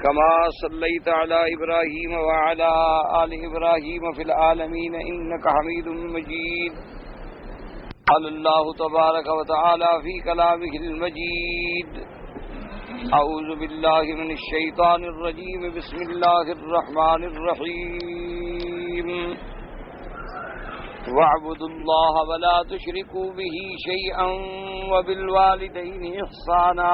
كما صليت على إبراهيم وعلى آل إبراهيم في العالمين إنك حميد مجيد. قال الله تبارك وتعالى في كلامه المجيد: أعوذ بالله من الشيطان الرجيم. بسم الله الرحمن الرحيم. واعبدوا الله ولا تشركوا به شيئا وبالوالدين إحسانا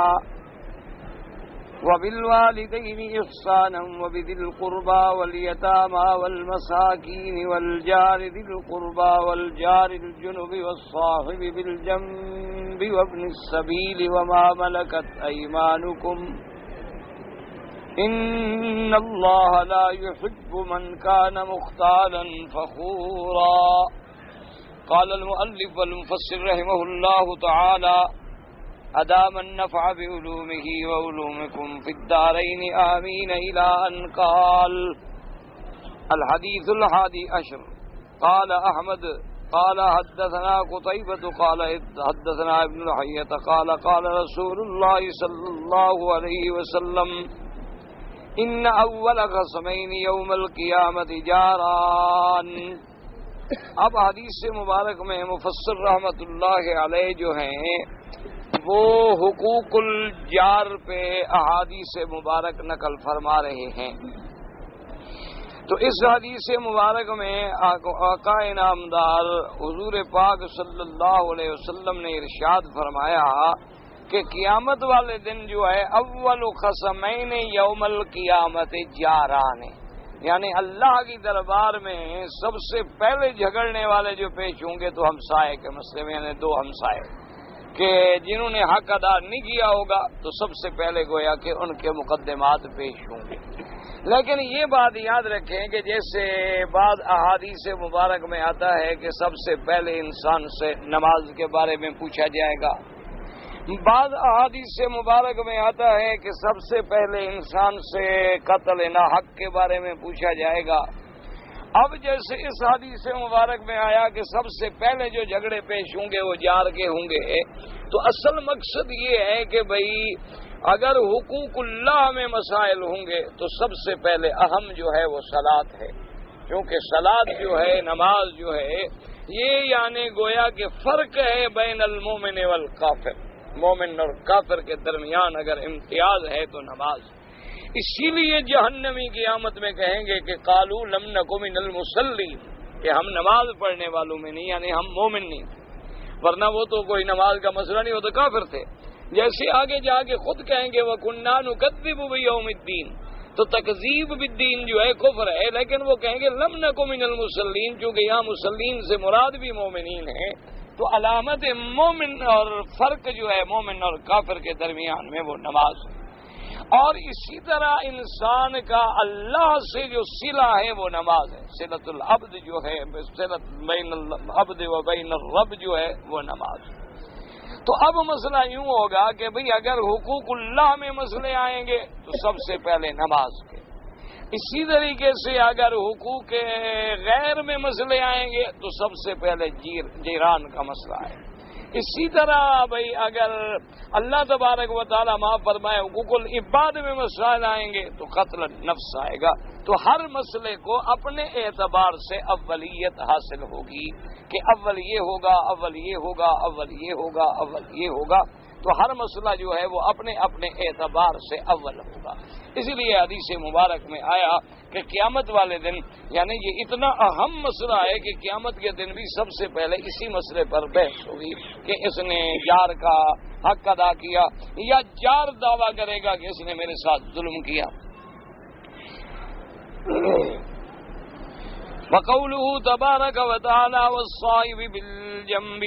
وبذي القربى واليتامى والمساكين والجار ذي القربى والجار الجنب والصاحب بالجنب وابن السبيل وما ملكت أيمانكم إن الله لا يحب من كان مختالا فخورا. قال المؤلف والمفسر رحمه الله تعالى: أدام النفع بعلومه وعلومكم في الدارين آمين إلى أن قال. الحديث 11. قال أحمد قال حدثنا قتيبة قال حدثنا ابن لحية قال قال رسول الله صلى الله عليه وسلم: إن أول خصمين يوم القيامة جاران. اب حدیث مبارک میں مفسر رحمت اللہ علیہ جو ہیں وہ حقوق الجار پہ احادیث مبارک نقل فرما رہے ہیں. تو اس حدیث مبارک میں آقا انعامدار حضور پاک صلی اللہ علیہ وسلم نے ارشاد فرمایا کہ قیامت والے دن جو ہے اول خصمین یوم القیامت جاران، یعنی اللہ کی دربار میں سب سے پہلے جھگڑنے والے جو پیش ہوں گے تو ہمسائے کے مسئلے میں، یعنی دو ہمسائے کہ جنہوں نے حق ادا نہیں کیا ہوگا تو سب سے پہلے گویا کہ ان کے مقدمات پیش ہوں گے. لیکن یہ بات یاد رکھیں کہ جیسے بعض احادیث مبارک میں آتا ہے کہ سب سے پہلے انسان سے نماز کے بارے میں پوچھا جائے گا، بعض احادیث مبارک میں آتا ہے کہ سب سے پہلے انسان سے قتل ناحق کے بارے میں پوچھا جائے گا. اب جیسے اس حدیث مبارک میں آیا کہ سب سے پہلے جو جھگڑے پیش ہوں گے وہ جار کے ہوں گے، تو اصل مقصد یہ ہے کہ بھئی اگر حقوق اللہ میں مسائل ہوں گے تو سب سے پہلے اہم جو ہے وہ صلاۃ ہے، کیونکہ صلاۃ جو ہے، نماز جو ہے، یہ یعنی گویا کہ فرق ہے بین المومن والکافر، مومن اور کافر کے درمیان اگر امتیاز ہے تو نماز. اسی لیے جہنمی قیامت میں کہیں گے کہ قالوا لم نک من المصلین، کہ ہم نماز پڑھنے والوں میں نہیں، یعنی ہم مومن نہیں تھے، ورنہ وہ تو کوئی نماز کا مسئلہ نہیں، وہ تو کافر تھے. جیسے آگے جا کے خود کہیں گے وَكُنَّا نُكَذِّبُ بِيَوْمِ الدِّينِ، تو تکذیب بالدین جو ہے کفر ہے، لیکن وہ کہیں گے لم نک من المصلین، چونکہ یہاں مسلین سے مراد بھی مومنین ہیں، تو علامت مومن اور فرق جو ہے مومن اور کافر کے درمیان میں وہ نماز ہے. اور اسی طرح انسان کا اللہ سے جو صلہ ہے وہ نماز ہے، صلۃ العبد جو ہے، صلۃ بین العبد و بین الرب جو ہے وہ نماز ہے. تو اب مسئلہ یوں ہوگا کہ بھئی اگر حقوق اللہ میں مسئلے آئیں گے تو سب سے پہلے نماز کے، اسی طریقے سے اگر حقوق غیر میں مسئلے آئیں گے تو سب سے پہلے جیران کا مسئلہ ہے. اسی طرح بھئی اگر اللہ تبارک و تعالی معاف فرمائے حقوق العباد میں مسائل آئیں گے تو قتل نفس آئے گا. تو ہر مسئلے کو اپنے اعتبار سے اولیت حاصل ہوگی کہ اول یہ ہوگا، اول یہ ہوگا، اول یہ ہوگا، اول یہ ہوگا. تو ہر مسئلہ جو ہے وہ اپنے اپنے اعتبار سے اول ہوگا. اسی لیے حدیث مبارک میں آیا کہ قیامت والے دن، یعنی یہ اتنا اہم مسئلہ ہے کہ قیامت کے دن بھی سب سے پہلے اسی مسئلے پر بحث ہوگی کہ اس نے جار کا حق ادا کیا یا جار دعویٰ کرے گا کہ اس نے میرے ساتھ ظلم کیا. وقوله تبارک وتعالی والصائب بالجنب.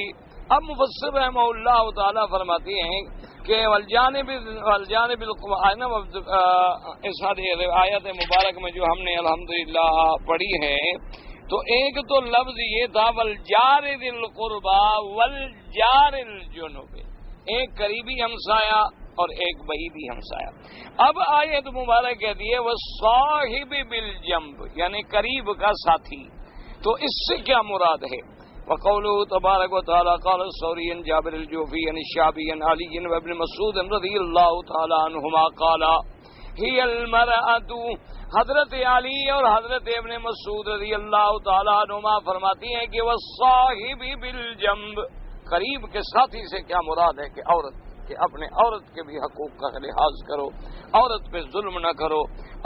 اب مفسر رحمہ اللہ تعالی فرماتے ہیں کہ والجانب اس آیت مبارک میں جو ہم نے الحمدللہ پڑھی ہے تو ایک تو لفظ یہ تھا والجار ذی القربى والجار الجنب، ایک قریبی ہمسایہ اور ایک بعیدی ہمسایہ. اب آیت مبارک کہتی ہے والصاحب بالجنب، یعنی قریب کا ساتھی. تو اس سے کیا مراد ہے؟ وقوله تبارک و تعالی قال الثوری جابر الجوفی الشعبی علی وابن مسعود رضی اللہ تعالی عنہما قال ہی المرأۃ. حضرت علی اور حضرت ابن مسعود رضی اللہ تعالیٰ عنہما فرماتی ہیں کہ والصاحب بالجنب، قریب کے ساتھی سے کیا مراد ہے کہ عورت، کہ اپنے عورت کے بھی حقوق کا لحاظ کرو، عورت پہ ظلم نہ کرو،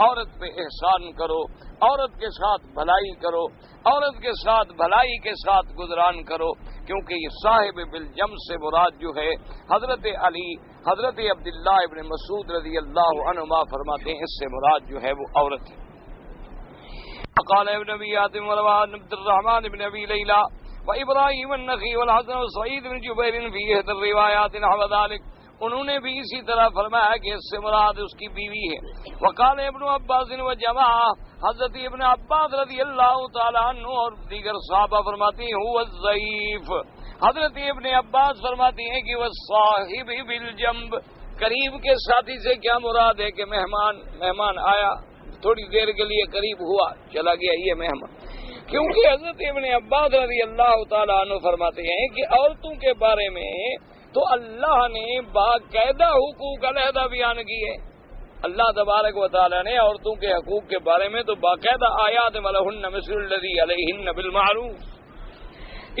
عورت پہ احسان کرو، عورت کے ساتھ بھلائی کرو، عورت کے ساتھ بھلائی کے ساتھ گزران کرو، کیونکہ یہ صاحب بالجنب سے مراد جو ہے حضرت علی، حضرت عبداللہ ابن مسعود رضی اللہ عنہما فرماتے ہیں اس سے مراد جو ہے وہ عورت ہے. قال ابن ابی حاتم وروان عبد الرحمن بن ابی لیلى وابراہیم النخعی والحسن وسعید بن جبیر فی احد الروایات نحو ذلك. انہوں نے بھی اسی طرح فرمایا کہ اس سے مراد اس کی بیوی ہے. وقال ابن عباس وجماعہ، حضرت ابن عباس رضی اللہ تعالی عنہ اور دیگر صحابہ فرماتے ہیں هو الضعیف. حضرت ابن عباس فرماتے ہیں کہ والصاحب بالجنب، قریب کے ساتھی سے کیا مراد ہے کہ مہمان آیا، تھوڑی دیر کے لیے قریب ہوا، چلا گیا، یہ مہمان. کیونکہ حضرت ابن عباس رضی اللہ تعالیٰ عنہ فرماتے ہیں کہ عورتوں کے بارے میں تو اللہ نے باقاعدہ حقوق علیحدہ بیان کیے. اللہ تبارک و تعالیٰ نے عورتوں کے حقوق کے بارے میں تو باقاعدہ آیات وَلَهُنَّ مِثْلُ الَّذِي عَلَيْهِنَّ بِالْمَعْرُوفِ.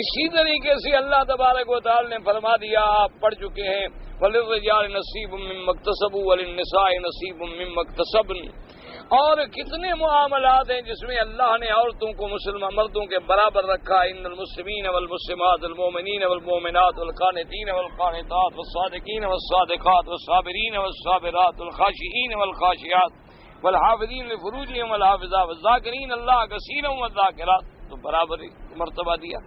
اسی طریقے سے اللہ تبارک و تعالیٰ نے فرما دیا، آپ پڑھ چکے ہیں وَلِلرِّجَالِ نَصِيبٌ مِّمَّا اكْتَسَبُوا وَلِلنِّسَاءِ نَصِيبٌ مِّمَّا اكْتَسَبْنَ. اور کتنے معاملات ہیں جس میں اللہ نے عورتوں کو مسلمان مردوں کے برابر رکھا. ان المسلمین والمسلمات والمؤمنین والمؤمنات والقانتین والقانتات والصادقین والصادقات والصابرین والصابرات والخاشعین والخاشعات والحافظین لفروجہم والحافظات والذاکرین اللہ کثیرا والذاکرات. تو برابر مرتبہ دیا.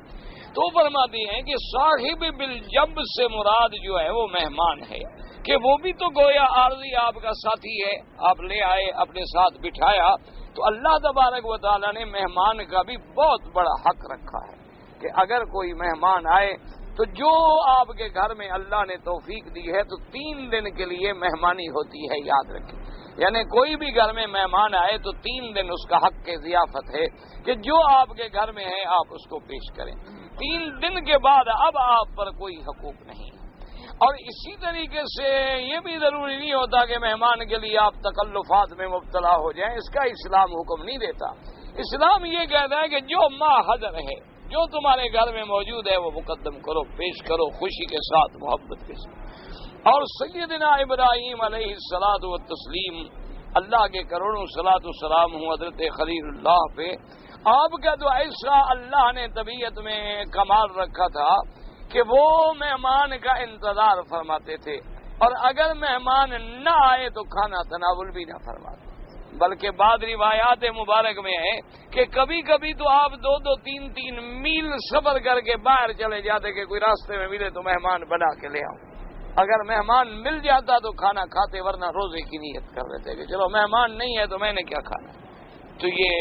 تو فرماتے ہیں کہ صاحب بالجنب سے مراد جو ہے وہ مہمان ہے، کہ وہ بھی تو گویا عارضی آپ کا ساتھی ہے، آپ لے آئے اپنے ساتھ بٹھایا. تو اللہ تبارک و تعالیٰ نے مہمان کا بھی بہت بڑا حق رکھا ہے کہ اگر کوئی مہمان آئے تو جو آپ کے گھر میں اللہ نے توفیق دی ہے تو 3 دن کے لیے مہمانی ہوتی ہے، یاد رکھیں. یعنی کوئی بھی گھر میں مہمان آئے تو 3 دن اس کا حق کے ضیافت ہے کہ جو آپ کے گھر میں ہے آپ اس کو پیش کریں. 3 دن کے بعد اب آپ پر کوئی حقوق نہیں. اور اسی طریقے سے یہ بھی ضروری نہیں ہوتا کہ مہمان کے لیے آپ تکلفات میں مبتلا ہو جائیں، اس کا اسلام حکم نہیں دیتا. اسلام یہ کہتا ہے کہ جو ما حضر ہے، جو تمہارے گھر میں موجود ہے وہ مقدم کرو، پیش کرو، خوشی کے ساتھ، محبت کے ساتھ. اور سیدنا ابراہیم علیہ الصلاۃ والتسلیم، اللہ کے کروڑوں صلاۃ والسلام ہوں حضرت خلیل اللہ پہ. آپ کا تو ایسا اللہ نے طبیعت میں کمال رکھا تھا کہ وہ مہمان کا انتظار فرماتے تھے، اور اگر مہمان نہ آئے تو کھانا تناول بھی نہ فرماتے. بلکہ بعض روایات مبارک میں ہے کہ کبھی کبھی تو آپ 2-2 3-3 میل سفر کر کے باہر چلے جاتے کہ کوئی راستے میں ملے تو مہمان بنا کے لے آؤں. اگر مہمان مل جاتا تو کھانا کھاتے، ورنہ روزے کی نیت کر لیتے کہ چلو مہمان نہیں ہے تو میں نے کیا کھانا. تو یہ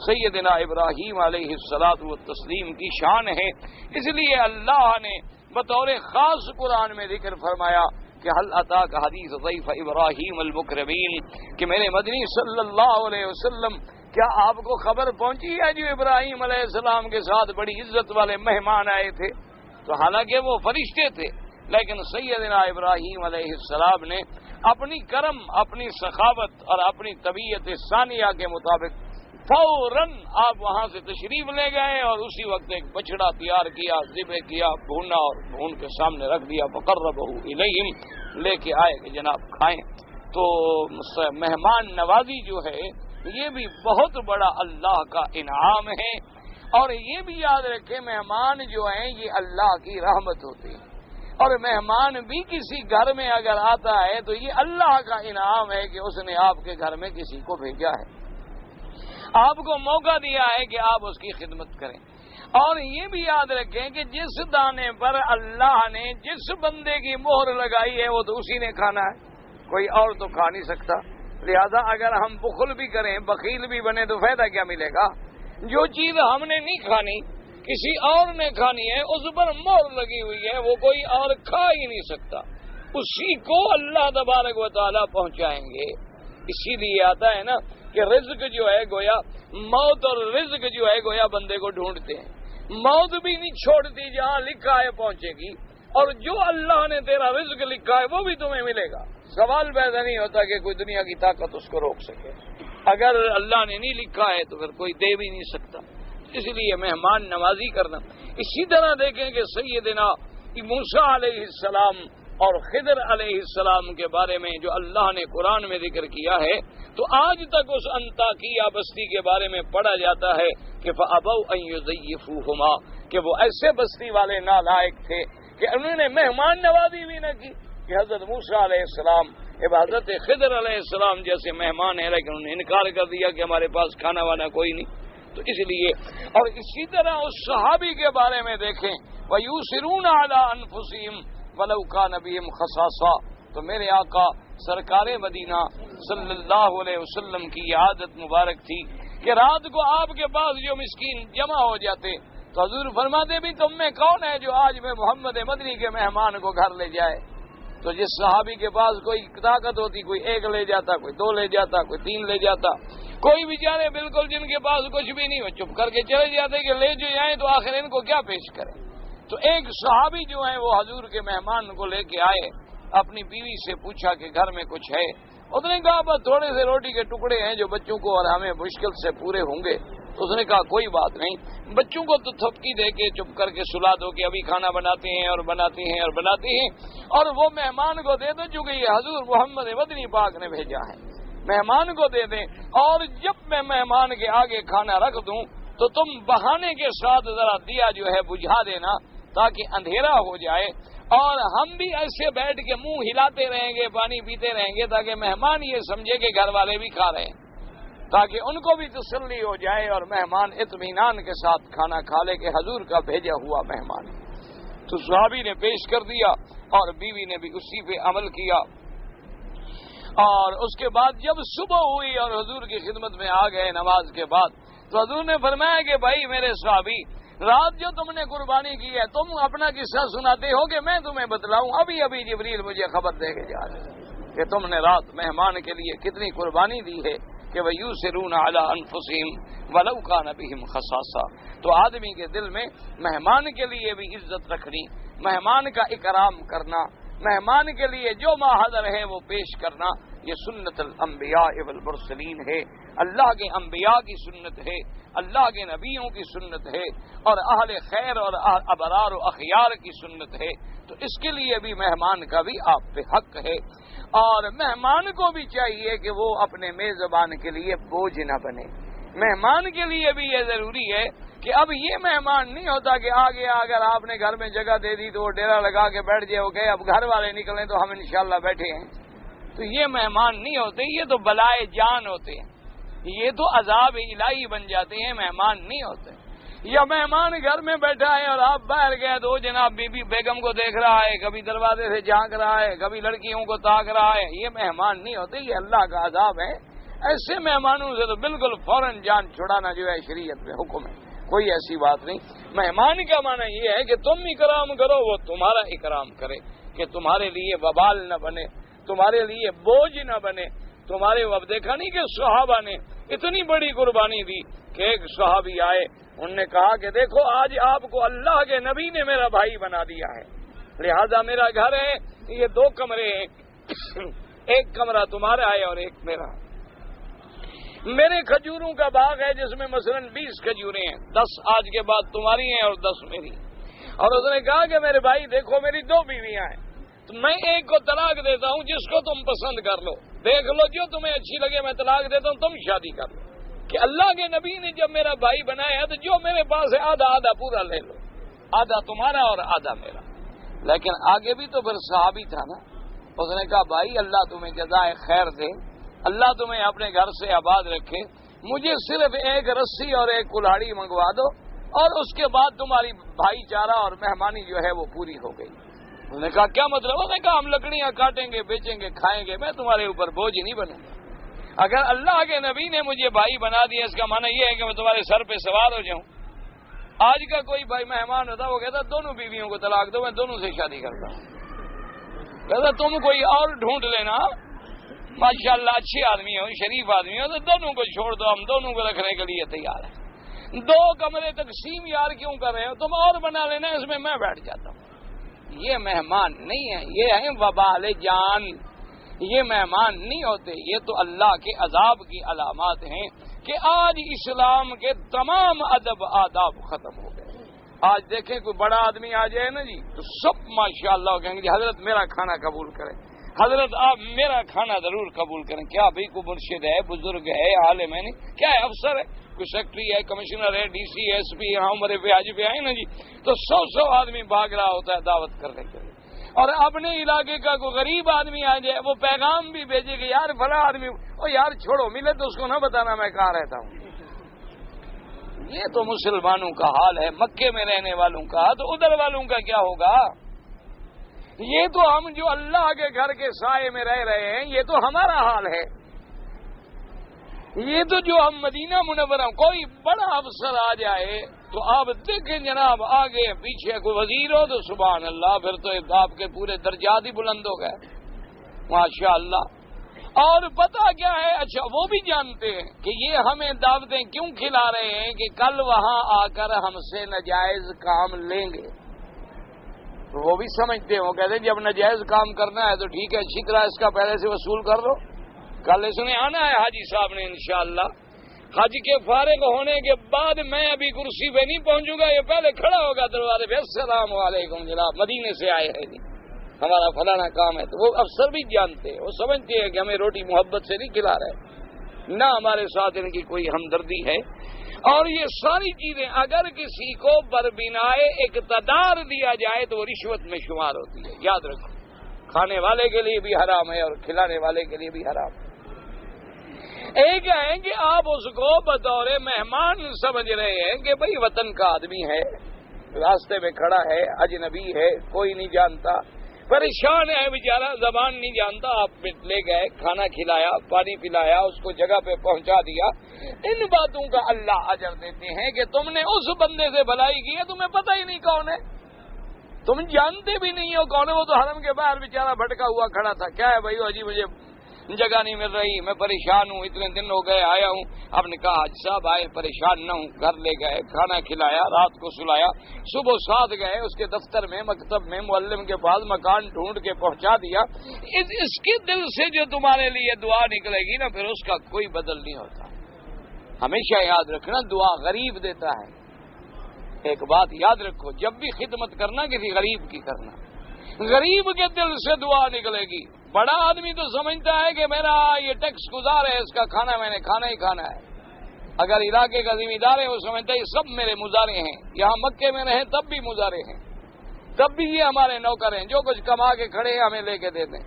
سیدنا ابراہیم علیہ الصلاۃ والتسلیم کی شان ہے. اس لیے اللہ نے بطور خاص قرآن میں ذکر فرمایا کہ حل اتاک حدیث ضیف ابراہیم المکرمین، کہ میرے مدنی صلی اللہ علیہ وسلم کیا آپ کو خبر پہنچی ہے جو ابراہیم علیہ السلام کے ساتھ بڑی عزت والے مہمان آئے تھے. تو حالانکہ وہ فرشتے تھے، لیکن سیدنا ابراہیم علیہ السلام نے اپنی کرم، اپنی سخاوت اور اپنی طبیعت ثانیہ کے مطابق فوراً آپ وہاں سے تشریف لے گئے اور اسی وقت ایک بچڑا تیار کیا، ذبح کیا، بھونا اور بھون کے سامنے رکھ دیا. فقربہ الیہم، لے کے آئے کہ جناب کھائیں. تو مہمان نوازی جو ہے یہ بھی بہت بڑا اللہ کا انعام ہے. اور یہ بھی یاد رکھیں مہمان جو ہیں یہ اللہ کی رحمت ہوتی ہے، اور مہمان بھی کسی گھر میں اگر آتا ہے تو یہ اللہ کا انعام ہے کہ اس نے آپ کے گھر میں کسی کو بھیجا ہے، آپ کو موقع دیا ہے کہ آپ اس کی خدمت کریں. اور یہ بھی یاد رکھیں کہ جس دانے پر اللہ نے جس بندے کی مہر لگائی ہے وہ تو اسی نے کھانا ہے، کوئی اور تو کھا نہیں سکتا. لہذا اگر ہم بخل بھی کریں، بخیل بھی بنے تو فائدہ کیا ملے گا؟ جو چیز ہم نے نہیں کھانی کسی اور نے کھانی ہے، اس پر مہر لگی ہوئی ہے، وہ کوئی اور کھا ہی نہیں سکتا، اسی کو اللہ تبارک و تعالیٰ پہنچائیں گے. اسی لیے آتا ہے نا کہ رزق جو ہے گویا موت، اور رزق جو ہے گویا بندے کو ڈھونڈتے ہیں. موت بھی نہیں چھوڑتی، جہاں لکھا ہے پہنچے گی. اور جو اللہ نے تیرا رزق لکھا ہے وہ بھی تمہیں ملے گا. سوال پیدا نہیں ہوتا کہ کوئی دنیا کی طاقت اس کو روک سکے. اگر اللہ نے نہیں لکھا ہے تو پھر کوئی دے بھی نہیں سکتا. اس لیے مہمان نوازی کرنا. اسی طرح دیکھیں کہ سیدنا موسیٰ علیہ السلام اور خضر علیہ السلام کے بارے میں جو اللہ نے قرآن میں ذکر کیا ہے تو آج تک اس انطاکیہ بستی کے بارے میں پڑھا جاتا ہے کہ فَأَبَوْا أَن يُضَيِّفُوهُمَا، کہ وہ ایسے بستی والے نالائق تھے کہ انہوں نے مہمان نوازی بھی نہ کی. کہ حضرت موسیٰ علیہ السلام حضرت خضر علیہ السلام جیسے مہمان ہیں لیکن انہوں نے انکار کر دیا کہ ہمارے پاس کھانا وانا کوئی نہیں. تو اس لیے اور اسی طرح اس صحابی کے بارے میں دیکھیں وَيُؤْثِرُونَ عَلَىٰ أَنفُسِهِمْ وَلَوْ كَانَ بِهِمْ خَصَاصَةٌ. تو میرے آقا سرکار مدینہ صلی اللہ علیہ وسلم کی یہ عادت مبارک تھی کہ رات کو آپ کے پاس جو مسکین جمع ہو جاتے تو حضور فرماتے بھی تم میں کون ہے جو آج میں محمد مدنی کے مہمان کو گھر لے جائے. تو جس صحابی کے پاس کوئی طاقت ہوتی کوئی ایک لے جاتا، کوئی دو لے جاتا، کوئی تین لے جاتا. کوئی بیچارے بالکل جن کے پاس کچھ بھی نہیں وہ چپ کر کے چلے جاتے کہ لے جو جائیں تو آخر ان کو کیا پیش کریں. تو ایک صحابی جو ہیں وہ حضور کے مہمان کو لے کے آئے، اپنی بیوی سے پوچھا کہ گھر میں کچھ ہے. اس نے کہا بس تھوڑے سے روٹی کے ٹکڑے ہیں جو بچوں کو اور ہمیں مشکل سے پورے ہوں گے. اس نے کہا کوئی بات نہیں، بچوں کو تو تھپکی دے کے چپ کر کے سلا دو کہ ابھی کھانا بناتے ہیں اور بناتے ہیں اور بناتے ہیں، اور وہ مہمان کو دے دو چونکہ یہ حضور محمد مدنی پاک نے بھیجا ہے. مہمان کو دے دیں اور جب میں مہمان کے آگے کھانا رکھ دوں تو تم بہانے کے ساتھ ذرا دیا جو ہے بجھا دینا تاکہ اندھیرا ہو جائے، اور ہم بھی ایسے بیٹھ کے منہ ہلاتے رہیں گے، پانی پیتے رہیں گے تاکہ مہمان یہ سمجھے کہ گھر والے بھی کھا رہے ہیں، تاکہ ان کو بھی تسلی ہو جائے اور مہمان اطمینان کے ساتھ کھانا کھا لے کہ حضور کا بھیجا ہوا مہمان. تو صحابی نے پیش کر دیا اور بیوی نے بھی اسی پہ عمل کیا. اور اس کے بعد جب صبح ہوئی اور حضور کی خدمت میں آ گئے نماز کے بعد تو حضور نے فرمایا کہ بھائی میرے صحابی، رات جو تم نے قربانی کی ہے تم اپنا قصہ سناتے ہو کہ میں تمہیں بتلاؤں؟ ابھی ابھی جبریل مجھے خبر دے کے جا رہے کہ تم نے رات مہمان کے لیے کتنی قربانی دی ہے کہ وَيُؤْثِرُونَ عَلَىٰ أَنفُسِهِمْ وَلَوْ كَانَ بِهِمْ خَصَاصَةٌ. تو آدمی کے دل میں مہمان کے لیے بھی عزت رکھنی، مہمان کا اکرام کرنا، مہمان کے لیے جو ماحضر ہے وہ پیش کرنا، یہ سنت الانبیاء والمرسلین ہے. اللہ کے انبیاء کی سنت ہے، اللہ کے نبیوں کی سنت ہے، اور اہل خیر اور ابرار و اخیار کی سنت ہے. تو اس کے لیے بھی مہمان کا بھی آپ پہ حق ہے، اور مہمان کو بھی چاہیے کہ وہ اپنے میزبان کے لیے بوجھ نہ بنے. مہمان کے لیے بھی یہ ضروری ہے کہ اب یہ مہمان نہیں ہوتا کہ آگے اگر آپ نے گھر میں جگہ دے دی تو وہ ڈیرا لگا کے بیٹھ جائے، ہو گئے اب گھر والے نکلیں تو ہم انشاءاللہ بیٹھے ہیں. تو یہ مہمان نہیں ہوتے، یہ تو بلائے جان ہوتے ہیں، یہ تو عذاب الہی بن جاتے ہیں، مہمان نہیں ہوتے. یا مہمان گھر میں بیٹھا ہے اور آپ باہر گئے تو جناب بی بی بیگم کو دیکھ رہا ہے، کبھی دروازے سے جھانک رہا ہے، کبھی لڑکیوں کو تاک رہا ہے، یہ مہمان نہیں ہوتے، یہ اللہ کا عذاب ہے. ایسے مہمانوں سے تو بالکل فوراً جان چھڑانا جو ہے شریعت میں حکم ہے، کوئی ایسی بات نہیں. مہمان کا معنی یہ ہے کہ تم اکرام کرو، وہ تمہارا اکرام کرے، کہ تمہارے لیے وبال نہ بنے، تمہارے لیے بوجھ نہ بنے. تمہارے اب دیکھا نہیں کہ صحابہ نے اتنی بڑی قربانی دی کہ ایک صحابی آئے، انہوں نے کہا کہ دیکھو آج آپ کو اللہ کے نبی نے میرا بھائی بنا دیا ہے، لہذا میرا گھر ہے، یہ 2 کمرے ہیں، ایک کمرہ تمہارا ہے اور ایک میرا. میرے کھجوروں کا باغ ہے جس میں مثلا 20 کھجوریں ہیں، 10 آج کے بعد تمہاری ہیں اور 10 میری. اور اس نے کہا کہ میرے بھائی دیکھو میری 2 بیویاں ہیں، تو میں ایک کو طلاق دیتا ہوں، جس کو تم پسند کر لو، دیکھ لو جو تمہیں اچھی لگے میں طلاق دیتا ہوں، تم شادی کر لو. کہ اللہ کے نبی نے جب میرا بھائی بنایا ہے تو جو میرے پاس ہے آدھا آدھا پورا لے لو، آدھا تمہارا اور آدھا میرا. لیکن آگے بھی تو پھر صحابی تھا نا، اس نے کہا بھائی اللہ تمہیں جزائے خیر دے، اللہ تمہیں اپنے گھر سے آباد رکھے، مجھے صرف ایک رسی اور ایک کلاڑی منگوا دو اور اس کے بعد تمہاری بھائی چارہ اور مہمانی جو ہے وہ پوری ہو گئی. انہوں نے کہا کیا مطلب؟ انہوں نے کہا ہم لکڑیاں کاٹیں گے، بیچیں گے، کھائیں گے، میں تمہارے اوپر بوجھ نہیں بنوں گا. اگر اللہ کے نبی نے مجھے بھائی بنا دیا اس کا معنی یہ ہے کہ میں تمہارے سر پہ سوار ہو جاؤں. آج کا کوئی بھائی مہمان ہوتا وہ کہتا دونوں بیویوں کو طلاق دو، میں دونوں سے شادی کرتا ہوں. کہتا تم کوئی اور ڈھونڈ لینا، ماشاءاللہ اچھے آدمی ہو، شریف آدمی ہو، تو دونوں کو چھوڑ دو، ہم دونوں کو رکھنے کے لیے تیار ہیں. 2 کمرے تقسیم یار کیوں کر رہے ہو؟ تم اور بنا لینا، اس میں بیٹھ جاتا ہوں. یہ مہمان نہیں ہیں، یہ ہیں وبال جان، یہ مہمان نہیں ہوتے، یہ تو اللہ کے عذاب کی علامات ہیں کہ آج اسلام کے تمام ادب آداب ختم ہو گئے۔ آج دیکھیں کوئی بڑا آدمی آ جائے نا جی تو سب ماشاءاللہ کہیں گے جی حضرت میرا کھانا قبول کریں، حضرت آپ میرا کھانا ضرور قبول کریں۔ کیا بھائی کوئی مرشد ہے، بزرگ ہے، عالم ہے، نہیں کیا ہے، افسر ہے، کوئی سیکٹری ہے، کمشنر ہے، ڈی سی، ایس پی، یہاں عمر پہ حج پہ آئے نا جی تو 100 آدمی بھاگ رہا ہوتا ہے دعوت کرنے کے لیے، اور اپنے علاقے کا کوئی غریب آدمی آ جائے وہ پیغام بھی بھیجے کہ یار فلاں آدمی، او یار چھوڑو، ملے تو اس کو نہ بتانا میں کہاں رہتا ہوں۔ یہ تو مسلمانوں کا حال ہے، مکے میں رہنے والوں کا، تو ادھر والوں کا کیا ہوگا؟ یہ تو ہم جو اللہ کے گھر کے سائے میں رہ رہے ہیں یہ تو ہمارا حال ہے۔ یہ تو جو ہم مدینہ منورہ کوئی بڑا افسر آ جائے تو آپ دیکھیں جناب آگے پیچھے کوئی وزیر ہو تو سبحان اللہ، پھر تو آپ کے پورے درجات ہی بلند ہو گئے ماشاء اللہ۔ اور پتہ کیا ہے، اچھا وہ بھی جانتے ہیں کہ یہ ہمیں دعوتیں کیوں کھلا رہے ہیں کہ کل وہاں آ کر ہم سے ناجائز کام لیں گے، تو وہ بھی سمجھتے ہیں، وہ کہتے ہیں جب ناجائز کام کرنا ہے تو ٹھیک ہے، اچھی طرح اس کا پہلے سے وصول کر لو، کل اس نے آنا ہے حاجی صاحب نے انشاءاللہ، حج کے فارغ ہونے کے بعد میں ابھی کرسی پہ نہیں پہنچوں گا، یہ پہلے کھڑا ہوگا دروازے پہ، السلام علیکم جناب مدینے سے آئے ہیں جی، ہمارا فلانا کام ہے۔ تو وہ افسر بھی جانتے ہیں، وہ سمجھتے ہیں کہ ہمیں روٹی محبت سے نہیں کھلا رہے، نہ ہمارے ساتھ ان کی کوئی ہمدردی ہے۔ اور یہ ساری چیزیں اگر کسی کو بربنائے اقتدار دیا جائے تو وہ رشوت میں شمار ہوتی ہے، یاد رکھو، کھانے والے کے لیے بھی حرام ہے اور کھلانے والے کے لیے بھی حرام ہے۔ ایک ہے کہ آپ اس کو بطور مہمان سمجھ رہے ہیں کہ بھئی وطن کا آدمی ہے، راستے میں کھڑا ہے، اجنبی ہے، کوئی نہیں جانتا، پریشان ہے بیچارہ، زبان نہیں جانتا، آپ لے گئے، کھانا کھلایا، پانی پلایا، اس کو جگہ پہ پہنچا دیا۔ ان باتوں کا اللہ اجر دیتے ہیں کہ تم نے اس بندے سے بھلائی کی ہے، تمہیں پتہ ہی نہیں کون ہے، تم جانتے بھی نہیں ہو کون ہے، وہ تو حرم کے باہر بیچارہ بھٹکا ہوا کھڑا تھا، کیا ہے بھائی جی مجھے جگہ نہیں مل رہی، میں پریشان ہوں، اتنے دن ہو گئے آیا ہوں۔ آپ نے کہا حاج صاحب آئے، پریشان نہ ہوں، گھر لے گئے، کھانا کھلایا، رات کو سلایا، صبح 7 گئے اس کے دفتر میں، مکتب میں، معلم کے پاس مکان ڈھونڈ کے پہنچا دیا۔ اس کے دل سے جو تمہارے لیے دعا نکلے گی نا پھر اس کا کوئی بدل نہیں ہوتا۔ ہمیشہ یاد رکھنا دعا غریب دیتا ہے۔ ایک بات یاد رکھو، جب بھی خدمت کرنا کسی غریب کی کرنا، غریب کے دل سے دعا نکلے گی۔ بڑا آدمی تو سمجھتا ہے کہ میرا یہ ٹیکس گزار ہے، اس کا کھانا میں نے کھانا ہی کھانا ہے۔ اگر علاقے کا ذمہ دار ہے وہ سمجھتا ہے یہ سب میرے مزارے ہیں، یہاں مکے میں رہیں تب بھی مزارے ہیں، تب بھی یہ ہمارے نوکر ہیں، جو کچھ کما کے کھڑے ہیں ہمیں لے کے دے دیں۔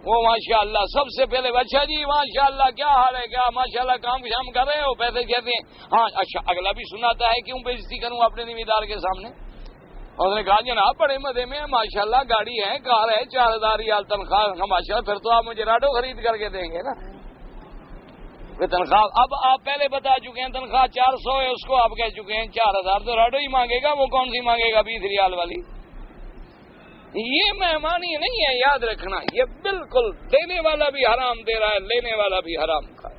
وہ ماشاءاللہ سب سے پہلے اچھا جی ماشاءاللہ کیا حال ہے، کیا ماشاءاللہ کام شام کر رہے ہو، پیسے کہتے ہیں ہاں اچھا، اگلا بھی سناتا ہے کیوں بےعزتی کروں اپنے ذمہ دار کے سامنے۔ اور نے کہا جناب بڑے مزے میں ماشاءاللہ، گاڑی ہے، کار ہے، 4000 ریال تنخواہ، ماشاءاللہ پھر تو آپ مجھے راڈو خرید کر کے دیں گے نا تنخواہ۔ اب آپ پہلے بتا چکے ہیں تنخواہ 400 ہے، اس کو آپ کہہ چکے ہیں 4000، تو راڈو ہی مانگے گا، وہ کون سی مانگے گا 20 ریال والی؟ یہ مہمانی نہیں ہے، یاد رکھنا، یہ بالکل دینے والا بھی حرام دے رہا ہے، لینے والا بھی حرام کھا ہے۔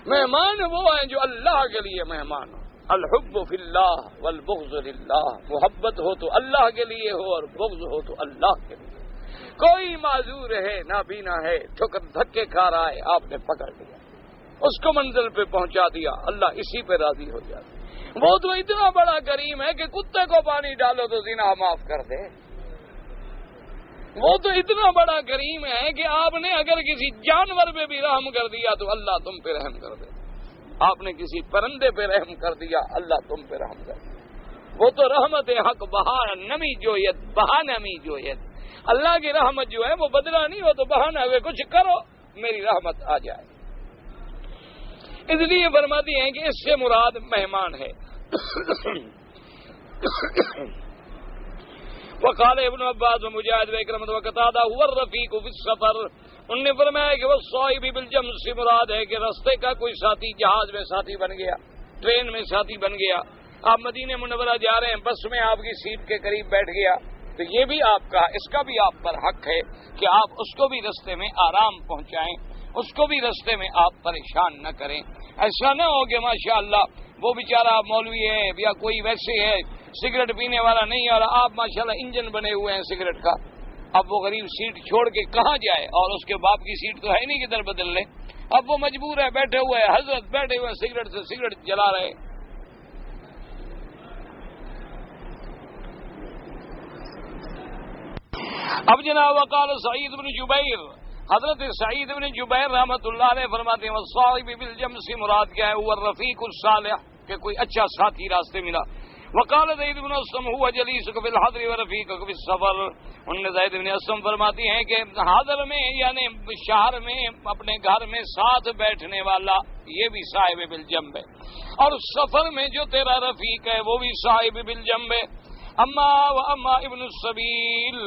مہمان وہ ہیں جو اللہ کے لیے مہمان ہو، الحب فی اللہ والبغض للہ، محبت ہو تو اللہ کے لیے ہو اور بغض ہو تو اللہ کے لیے۔ کوئی معذور ہے، نابینا ہے، ٹھکر دھکے کھا رہا ہے، آپ نے پکڑ لیا، اس کو منزل پہ پہنچا دیا، اللہ اسی پہ راضی ہو جاتا۔ وہ تو اتنا بڑا کریم ہے کہ کتے کو پانی ڈالو تو زنا معاف کر دے۔ وہ تو اتنا بڑا کریم ہے کہ آپ نے اگر کسی جانور پہ بھی رحم کر دیا تو اللہ تم پہ رحم کر دے، آپ نے کسی پرندے پہ رحم کر دیا اللہ تم پہ رحم کر دے۔ وہ تو رحمت حق بہا نمی جویت، بہا نمی جویت، اللہ کی رحمت جو ہے وہ بدلہ نہیں ہو تو بہانا ہوئے کچھ کرو میری رحمت آ جائے۔ اس لیے فرماتی ہیں کہ اس سے مراد مہمان ہے۔ وقال ابن عباس و مجاہد و اکرمۃ و قتادہ هو الرفیق فی السفر، انہوں نے فرمایا کہ وہ صاحب بالجمع سے مراد ہے کہ رستے کا کوئی ساتھی، جہاز میں ساتھی بن گیا، ٹرین میں ساتھی بن گیا، آپ مدینہ منورہ جا رہے ہیں، بس میں آپ کی سیٹ کے قریب بیٹھ گیا، تو یہ بھی آپ کا، اس کا بھی آپ پر حق ہے کہ آپ اس کو بھی رستے میں آرام پہنچائیں، اس کو بھی رستے میں آپ پریشان نہ کریں۔ ایسا نہ ہو کہ ماشاءاللہ وہ بیچارہ مولوی ہے یا کوئی ویسے ہے سگریٹ پینے والا نہیں، اور آپ ماشاءاللہ انجن بنے ہوئے ہیں سگریٹ کا، اب وہ غریب سیٹ چھوڑ کے کہاں جائے، اور اس کے باپ کی سیٹ تو ہے نہیں کدھر بدل لے، اب وہ مجبور ہے، بیٹھے ہوئے حضرت بیٹھے ہوئے سگریٹ سے سگریٹ جلا رہے۔ اب جناب وقال سعید بن جبیر، حضرت سعید بن جبیر رحمۃ اللہ علیہ فرماتے ہیں والصاحب بالجم سے مراد کیا ہے؟ وہ الرفیق الصالح، کہ کوئی اچھا ساتھی راستے ملا۔ وقال زید بن اسلم هو جلیسک فی الحضر ورفیقک فی السفر، ان نے زید بن اسلم فرماتی ہیں کہ حاضر میں یعنی شہر میں اپنے گھر میں ساتھ بیٹھنے والا یہ بھی صاحب بالجنب ہے، اور سفر میں جو تیرا رفیق ہے وہ بھی صاحب بالجنب ہے۔ اما ابن السبیل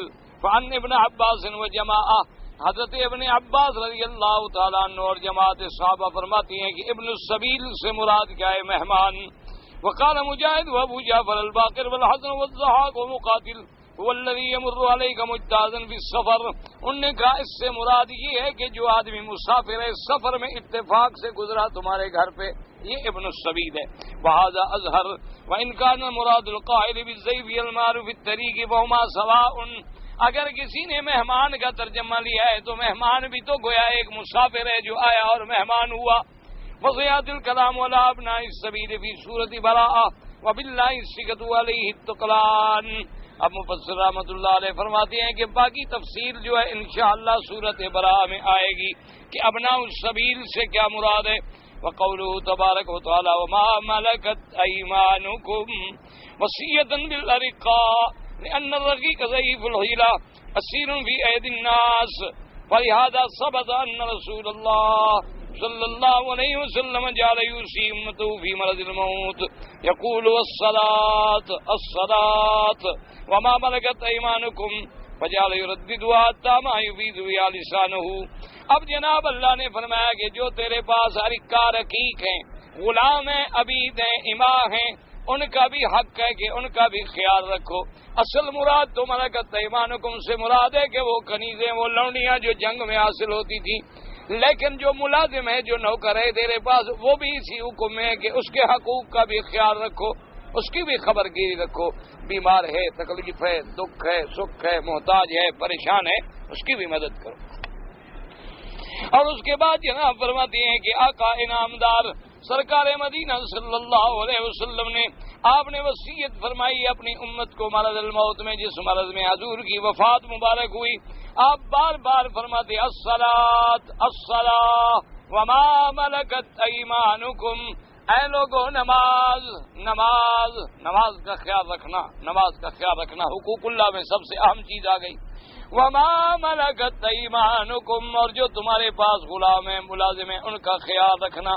فعن ابن عباس و جماعہ، حضرت ابن عباس رضی اللہ تعالیٰ عنہ اور جماعت صحابہ فرماتی ہیں کہ ابن السبیل سے مراد کیا ہے؟ مہمان۔ وقال مجاہد و ابو جعفر الباقر والحسن والضحاک ومقاتل هو الذي يمر عليك مجتازا في السفر، ان نے کہا اس سے مراد یہ ہے کہ جو آدمی مسافر ہے سفر میں اتفاق سے گزرا تمہارے گھر پہ، یہ ابن السبیل ہے۔ وهذا اظہر وان كان مراد القائل بالضيف المعروف في الطريق فهما سواء، اگر کسی نے مہمان کا ترجمہ لیا ہے تو مہمان بھی تو گویا ایک مسافر ہے جو آیا اور مہمان ہوا۔ وصیات الکلام ولا ابناء السبیل فی صورت براءہ وباللہ السکت علیہ التقلان۔ اب مفسر رحمۃ اللہ علیہ فرماتے ہیں کہ باقی تفسیر جو ہے انشاءاللہ صورت براءہ میں آئے گی کہ ابناء السبیل سے کیا مراد ہے۔ وقولہ تبارک و تعالی وما ملکت ایمانکم وصیۃ بالارقاء لأن الرقیق ضعیف الحیلہ اسیر فی ایدی الناس، فلہذا ثبت ان رسول اللہ صلی اللہ علیہ وسلم جعل یوصی امته فی مرض الموت یقول الصلاۃ الصلاۃ وما ملکت ایمانکم فجعل یرددها حتی ما یفیض بها لسانہ۔ اب جناب اللہ نے فرمایا کہ جو تیرے پاس ارقاء رقیق ہیں، غلام ہیں، عبید ہیں، اماء ہیں، ان کا بھی حق ہے کہ ان کا بھی خیال رکھو۔ اصل مراد تو ملکت ایمانکم سے مراد ہے کہ وہ کنیزیں، وہ لونڈیاں جو جنگ میں حاصل ہوتی تھی، لیکن جو ملازم ہے، جو نوکر ہے تیرے پاس، وہ بھی اسی حکم میں ہے کہ اس کے حقوق کا بھی خیال رکھو، اس کی بھی خبر گیری رکھو، بیمار ہے، تکلیف ہے، دکھ ہے، سکھ ہے، محتاج ہے، پریشان ہے، اس کی بھی مدد کرو۔ اور اس کے بعد جناب فرماتے ہیں کہ آقا انعامدار سرکار مدینہ صلی اللہ علیہ وسلم نے آپ نے وصیت فرمائی اپنی امت کو مرض الموت میں، جس مرض میں حضور کی وفات مبارک ہوئی، آپ بار بار فرماتے الصلاۃ الصلاۃ وما ملکت ایمانکم، اے لوگو نماز نماز نماز کا خیال رکھنا، نماز کا خیال رکھنا، حقوق اللہ میں سب سے اہم چیز آ گئی۔ وما ملکت ایمانکم، اور جو تمہارے پاس غلام ہیں، ملازم ہیں، ان کا خیال رکھنا۔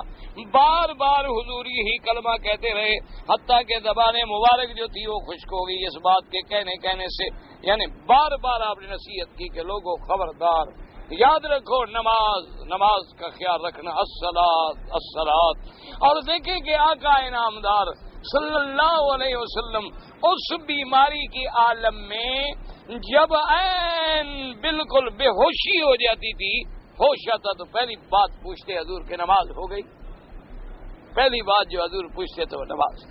بار بار حضور یہی کلمہ کہتے رہے، حتیٰ کہ زبان مبارک جو تھی وہ خشک ہو گئی اس بات کے کہنے سے، یعنی بار بار آپ نے نصیحت کی کہ لوگوں خبردار یاد رکھو نماز، نماز کا خیال رکھنا، الصلاۃ الصلاۃ۔ اور دیکھیں کہ آقا انعامدار صلی اللہ علیہ وسلم اس بیماری کی عالم میں جب عین بالکل بے ہوشی ہو جاتی تھی، ہوش آتا تو پہلی بات پوچھتے حضور کہ نماز ہو گئی، پہلی بات جو حضور پوچھتے تو نماز،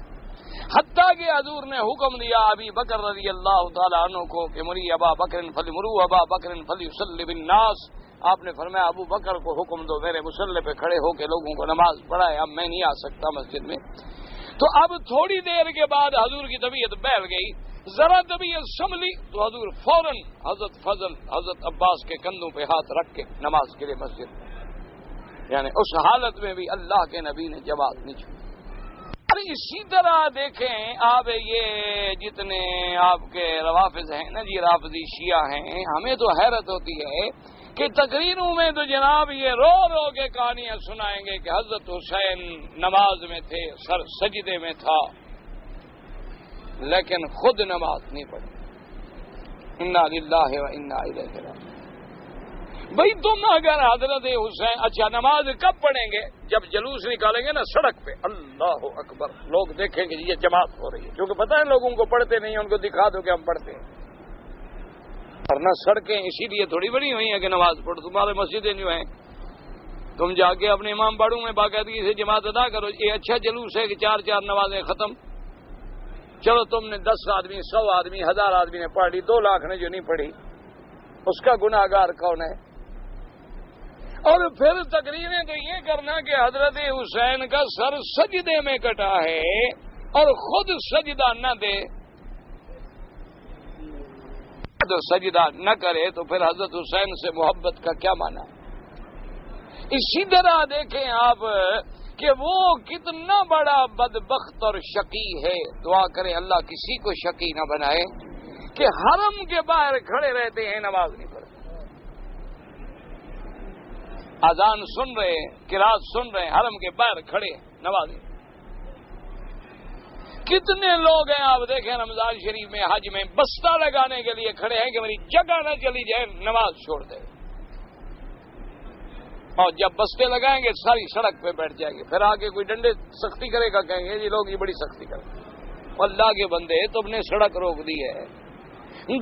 حتیٰ کہ حضور نے حکم دیا ابی بکر رضی اللہ تعالیٰ عنہ کو کہ مری ابا بکر فلیمرو ابا بکر فلیصلی بالناس، آپ نے فرمایا ابو بکر کو حکم دو میرے مصلی پہ کھڑے ہو کے لوگوں کو نماز پڑھائے، اب میں نہیں آ سکتا مسجد میں۔ تو اب تھوڑی دیر کے بعد حضور کی طبیعت بیٹھ گئی، ذرا طبیعت سنبھلی تو حضور فوراً حضرت فضل حضرت عباس کے کندھوں پہ ہاتھ رکھ کے نماز کے لیے مسجد میں، یعنی اس حالت میں بھی اللہ کے نبی نے جماعت نہیں چھوڑی۔ اسی طرح دیکھیں آپ یہ جتنے آپ کے روافظ ہیں نا جی، رافضی شیعہ ہیں، ہمیں تو حیرت ہوتی ہے کہ تقریروں میں تو جناب یہ رو رو کے کہانیاں سنائیں گے کہ حضرت حسین نماز میں تھے، سر سجدے میں تھا، لیکن خود نماز نہیں پڑھی۔ انا للہ و انا الیہ راجعون۔ بھئی تم اگر حضرت حسین، اچھا نماز کب پڑھیں گے؟ جب جلوس نکالیں گے نا سڑک پہ، اللہ اکبر، لوگ دیکھیں گے یہ جماعت ہو رہی ہے، کیونکہ پتہ ہے لوگوں کو پڑھتے نہیں ہیں، ان کو دکھا دو کہ ہم پڑھتے ہیں، ورنہ سڑکیں اسی لیے تھوڑی بڑی ہوئی ہیں کہ نماز پڑھو، تمہارے مسجدیں جو ہیں تم جا کے اپنے امام باڑوں میں باقاعدگی سے جماعت ادا کرو، یہ اچھا جلوس ہے کہ چار چار نمازیں ختم، چلو تم نے 10 آدمی 100 آدمی 1000 آدمی نے پڑھ لی، 2 لاکھ نے جو نہیں پڑھی اس کا گناہگار کون ہے؟ اور پھر تقریریں تو یہ کرنا کہ حضرت حسین کا سر سجدے میں کٹا ہے اور خود سجدہ نہ دے، تو سجدہ نہ کرے، تو پھر حضرت حسین سے محبت کا کیا معنی؟ اسی طرح دیکھیں آپ کہ وہ کتنا بڑا بدبخت اور شقی ہے. دعا کریں اللہ کسی کو شقی نہ بنائے کہ حرم کے باہر کھڑے رہتے ہیں، نماز نہیں پڑھتے، اذان سن رہے ہیں، قرات سن رہے ہیں، حرم کے باہر کھڑے ہیں، نماز نہیں. کتنے لوگ ہیں آپ دیکھیں رمضان شریف میں حج میں بستہ لگانے کے لیے کھڑے ہیں کہ میری جگہ نہ چلی جائے، نماز چھوڑ دے، اور جب بستے لگائیں گے ساری سڑک پہ بیٹھ جائیں گے، پھر آگے کوئی ڈنڈے سختی کرے گا، کہیں گے یہ لوگ یہ بڑی سختی کریں. اللہ کے بندے تم نے سڑک روک دی ہے،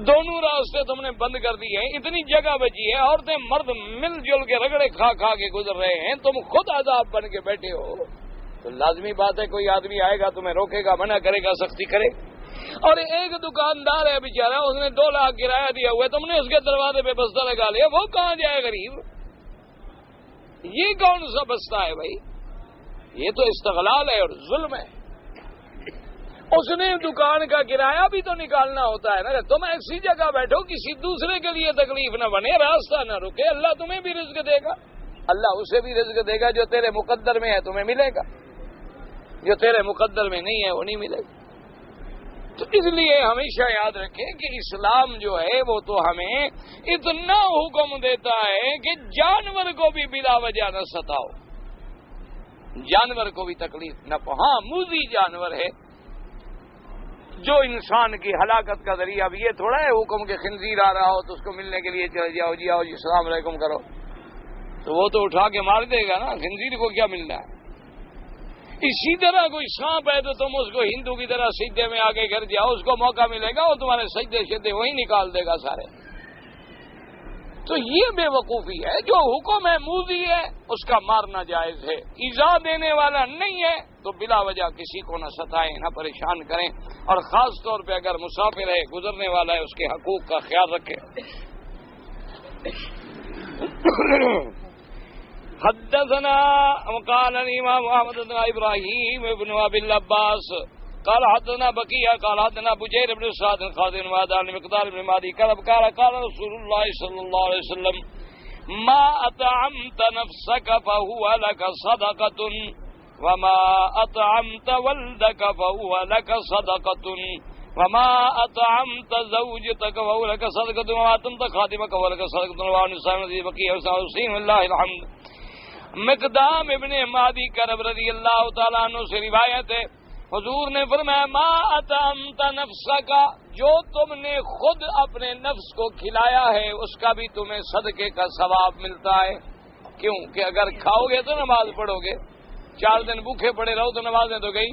دونوں راستے تم نے بند کر دیے ہیں، اتنی جگہ بچی ہے، عورتیں مرد مل جل کے رگڑے کھا کھا کے گزر رہے ہیں، تم خود عذاب بن کے بیٹھے ہو. تو لازمی بات ہے کوئی آدمی آئے گا تمہیں روکے گا، منع کرے گا، سختی کرے. اور ایک دکاندار ہے بیچارہ، اس نے 2 لاکھ کرایہ دیا ہوا ہے، تم نے اس کے دروازے پہ بستہ لگا لیا، وہ کہاں جائے غریب؟ یہ کون سا بستہ ہے بھائی؟ یہ تو استغلال ہے اور ظلم ہے. اس نے دکان کا کرایہ بھی تو نکالنا ہوتا ہے نا. تم ایسی جگہ بیٹھو کسی دوسرے کے لیے تکلیف نہ بنے، راستہ نہ رکے، اللہ تمہیں بھی رزق دے گا، اللہ اسے بھی رزق دے گا، جو تیرے مقدر میں ہے تمہیں ملے گا، جو تیرے مقدر میں نہیں ہے وہ نہیں ملے گا. تو اس لیے ہمیشہ یاد رکھیں کہ اسلام جو ہے وہ تو ہمیں اتنا حکم دیتا ہے کہ جانور کو بھی بلا وجہ نہ ستاؤ، جانور کو بھی تکلیف نہ پہنچاؤ. ہاں موذی جانور ہے جو انسان کی ہلاکت کا ذریعہ. اب یہ تھوڑا ہے حکم کہ خنزیر آ رہا ہو تو اس کو ملنے کے لیے چلے جاؤ، جی آؤ جی السلام علیکم کرو، تو وہ تو اٹھا کے مار دے گا نا، خنزیر کو کیا ملنا ہے. اسی طرح کوئی سانپ ہے تو تم اس کو ہندو کی طرح سجدے میں آگے گر جاؤ، اس کو موقع ملے گا وہ تمہارے سجدے شدے وہی نکال دے گا سارے. تو یہ بے وقوفی ہے. جو حکم ہے موذی ہے اس کا مارنا جائز ہے، ایذا دینے والا نہیں ہے تو بلا وجہ کسی کو نہ ستائیں، نہ پریشان کریں، اور خاص طور پہ اگر مسافر ہے، گزرنے والا ہے، اس کے حقوق کا خیال رکھیں. حدثنا وقال الامام احمد بن ابراهيم بن ابي العباس قال حدثنا بقية قال حدثنا بجير بن سعد قال بن وادان مقدار بن مادي قال رسول الله صلى الله عليه وسلم ما اطعمت نفسك فهو لك صدقة وما اطعمت ولدك فهو لك صدقة وما اطعمت زوجتك فهو لك صدقة وما اطعمت خادمك فهو لك صدقة رواه النسائي بقية وسلم الله الحمد. مقدام ابن مادی کرب رضی اللہ تعالیٰ عنہ سے روایت ہے، حضور نے فرمایا ما اطعمت نفسک، جو تم نے خود اپنے نفس کو کھلایا ہے اس کا بھی تمہیں صدقے کا ثواب ملتا ہے. کیوں کہ اگر کھاؤ گے تو نماز پڑھو گے، 4 دن بھوکے پڑے رہو تو نمازیں تو گئی.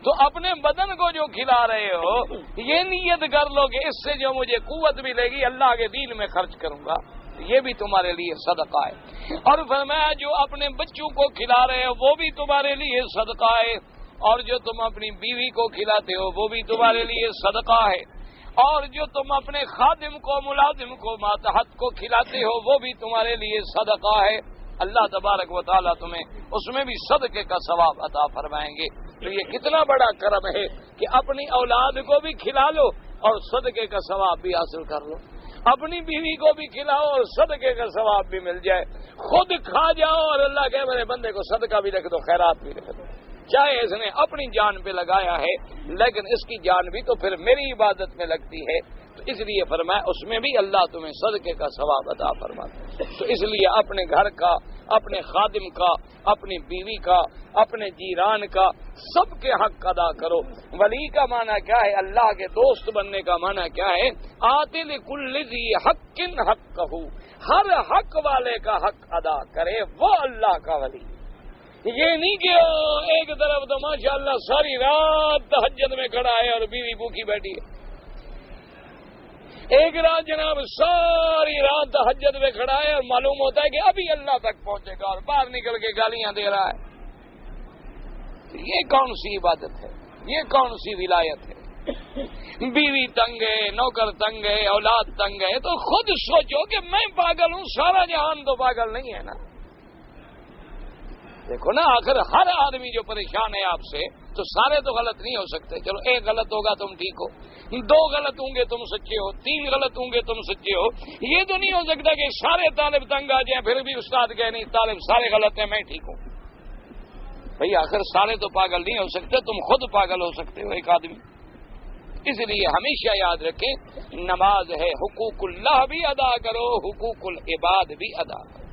تو اپنے بدن کو جو کھلا رہے ہو یہ نیت کر لو کہ اس سے جو مجھے قوت ملے گی اللہ کے دین میں خرچ کروں گا، یہ بھی تمہارے لیے صدقہ ہے. اور فرمایا جو اپنے بچوں کو کھلا رہے ہو وہ بھی تمہارے لیے صدقہ ہے، اور جو تم اپنی بیوی کو کھلاتے ہو وہ بھی تمہارے لیے صدقہ ہے، اور جو تم اپنے خادم کو ملازم کو ماتحت کو کھلاتے ہو وہ بھی تمہارے لیے صدقہ ہے. اللہ تبارک و تعالیٰ تمہیں اس میں بھی صدقے کا ثواب عطا فرمائیں گے. تو یہ کتنا بڑا کرم ہے کہ اپنی اولاد کو بھی کھلا لو اور صدقے کا ثواب بھی حاصل کر لو، اپنی بیوی کو بھی کھلاؤ اور صدقے کا ثواب بھی مل جائے، خود کھا جاؤ اور اللہ کہ میرے بندے کو صدقہ بھی رکھ دو، خیرات بھی رکھ دو. چاہے اس نے اپنی جان پہ لگایا ہے لیکن اس کی جان بھی تو پھر میری عبادت میں لگتی ہے، تو اس لیے فرمایا اس میں بھی اللہ تمہیں صدقے کا ثواب عطا فرماتا. تو اس لیے اپنے گھر کا، اپنے خادم کا، اپنی بیوی کا، اپنے جیران کا، سب کے حق ادا کرو. ولی کا معنی کیا ہے؟ اللہ کے دوست بننے کا معنی کیا ہے؟ آتی لکل ذی حق حقہ، ہر حق والے کا حق ادا کرے، وہ اللہ کا ولی. یہ نہیں کہ ایک طرف تو ماشاءاللہ ساری رات تہجد میں کھڑا ہے اور بیوی بھوکی بیٹھی ہے، ایک رات جناب ساری رات تہجد میں کھڑا ہے اور معلوم ہوتا ہے کہ ابھی اللہ تک پہنچے گا اور باہر نکل کے گالیاں دے رہا ہے. یہ کون سی عبادت ہے؟ یہ کون سی ولایت ہے؟ بیوی تنگ ہے، نوکر تنگ ہے، اولاد تنگ ہے، تو خود سوچو کہ میں پاگل ہوں، سارا جہان تو پاگل نہیں ہے نا۔ دیکھو نا، آخر ہر آدمی جو پریشان ہے آپ سے، تو سارے تو غلط نہیں ہو سکتے۔ چلو ایک غلط ہوگا تم ٹھیک ہو، دو غلط ہوں گے تم سچے ہو، تین غلط ہوں گے تم سچے ہو۔ یہ تو نہیں ہو سکتا کہ سارے طالب تنگ آ جائیں پھر بھی استاد کہے نہیں طالب سارے غلط ہیں میں ٹھیک ہوں۔ بھئی آخر سارے تو پاگل نہیں ہو سکتے، تم خود پاگل ہو سکتے ہو ایک آدمی۔ اس لیے ہمیشہ یاد رکھیں، نماز ہے حقوق اللہ بھی ادا کرو، حقوق العباد بھی ادا کرو۔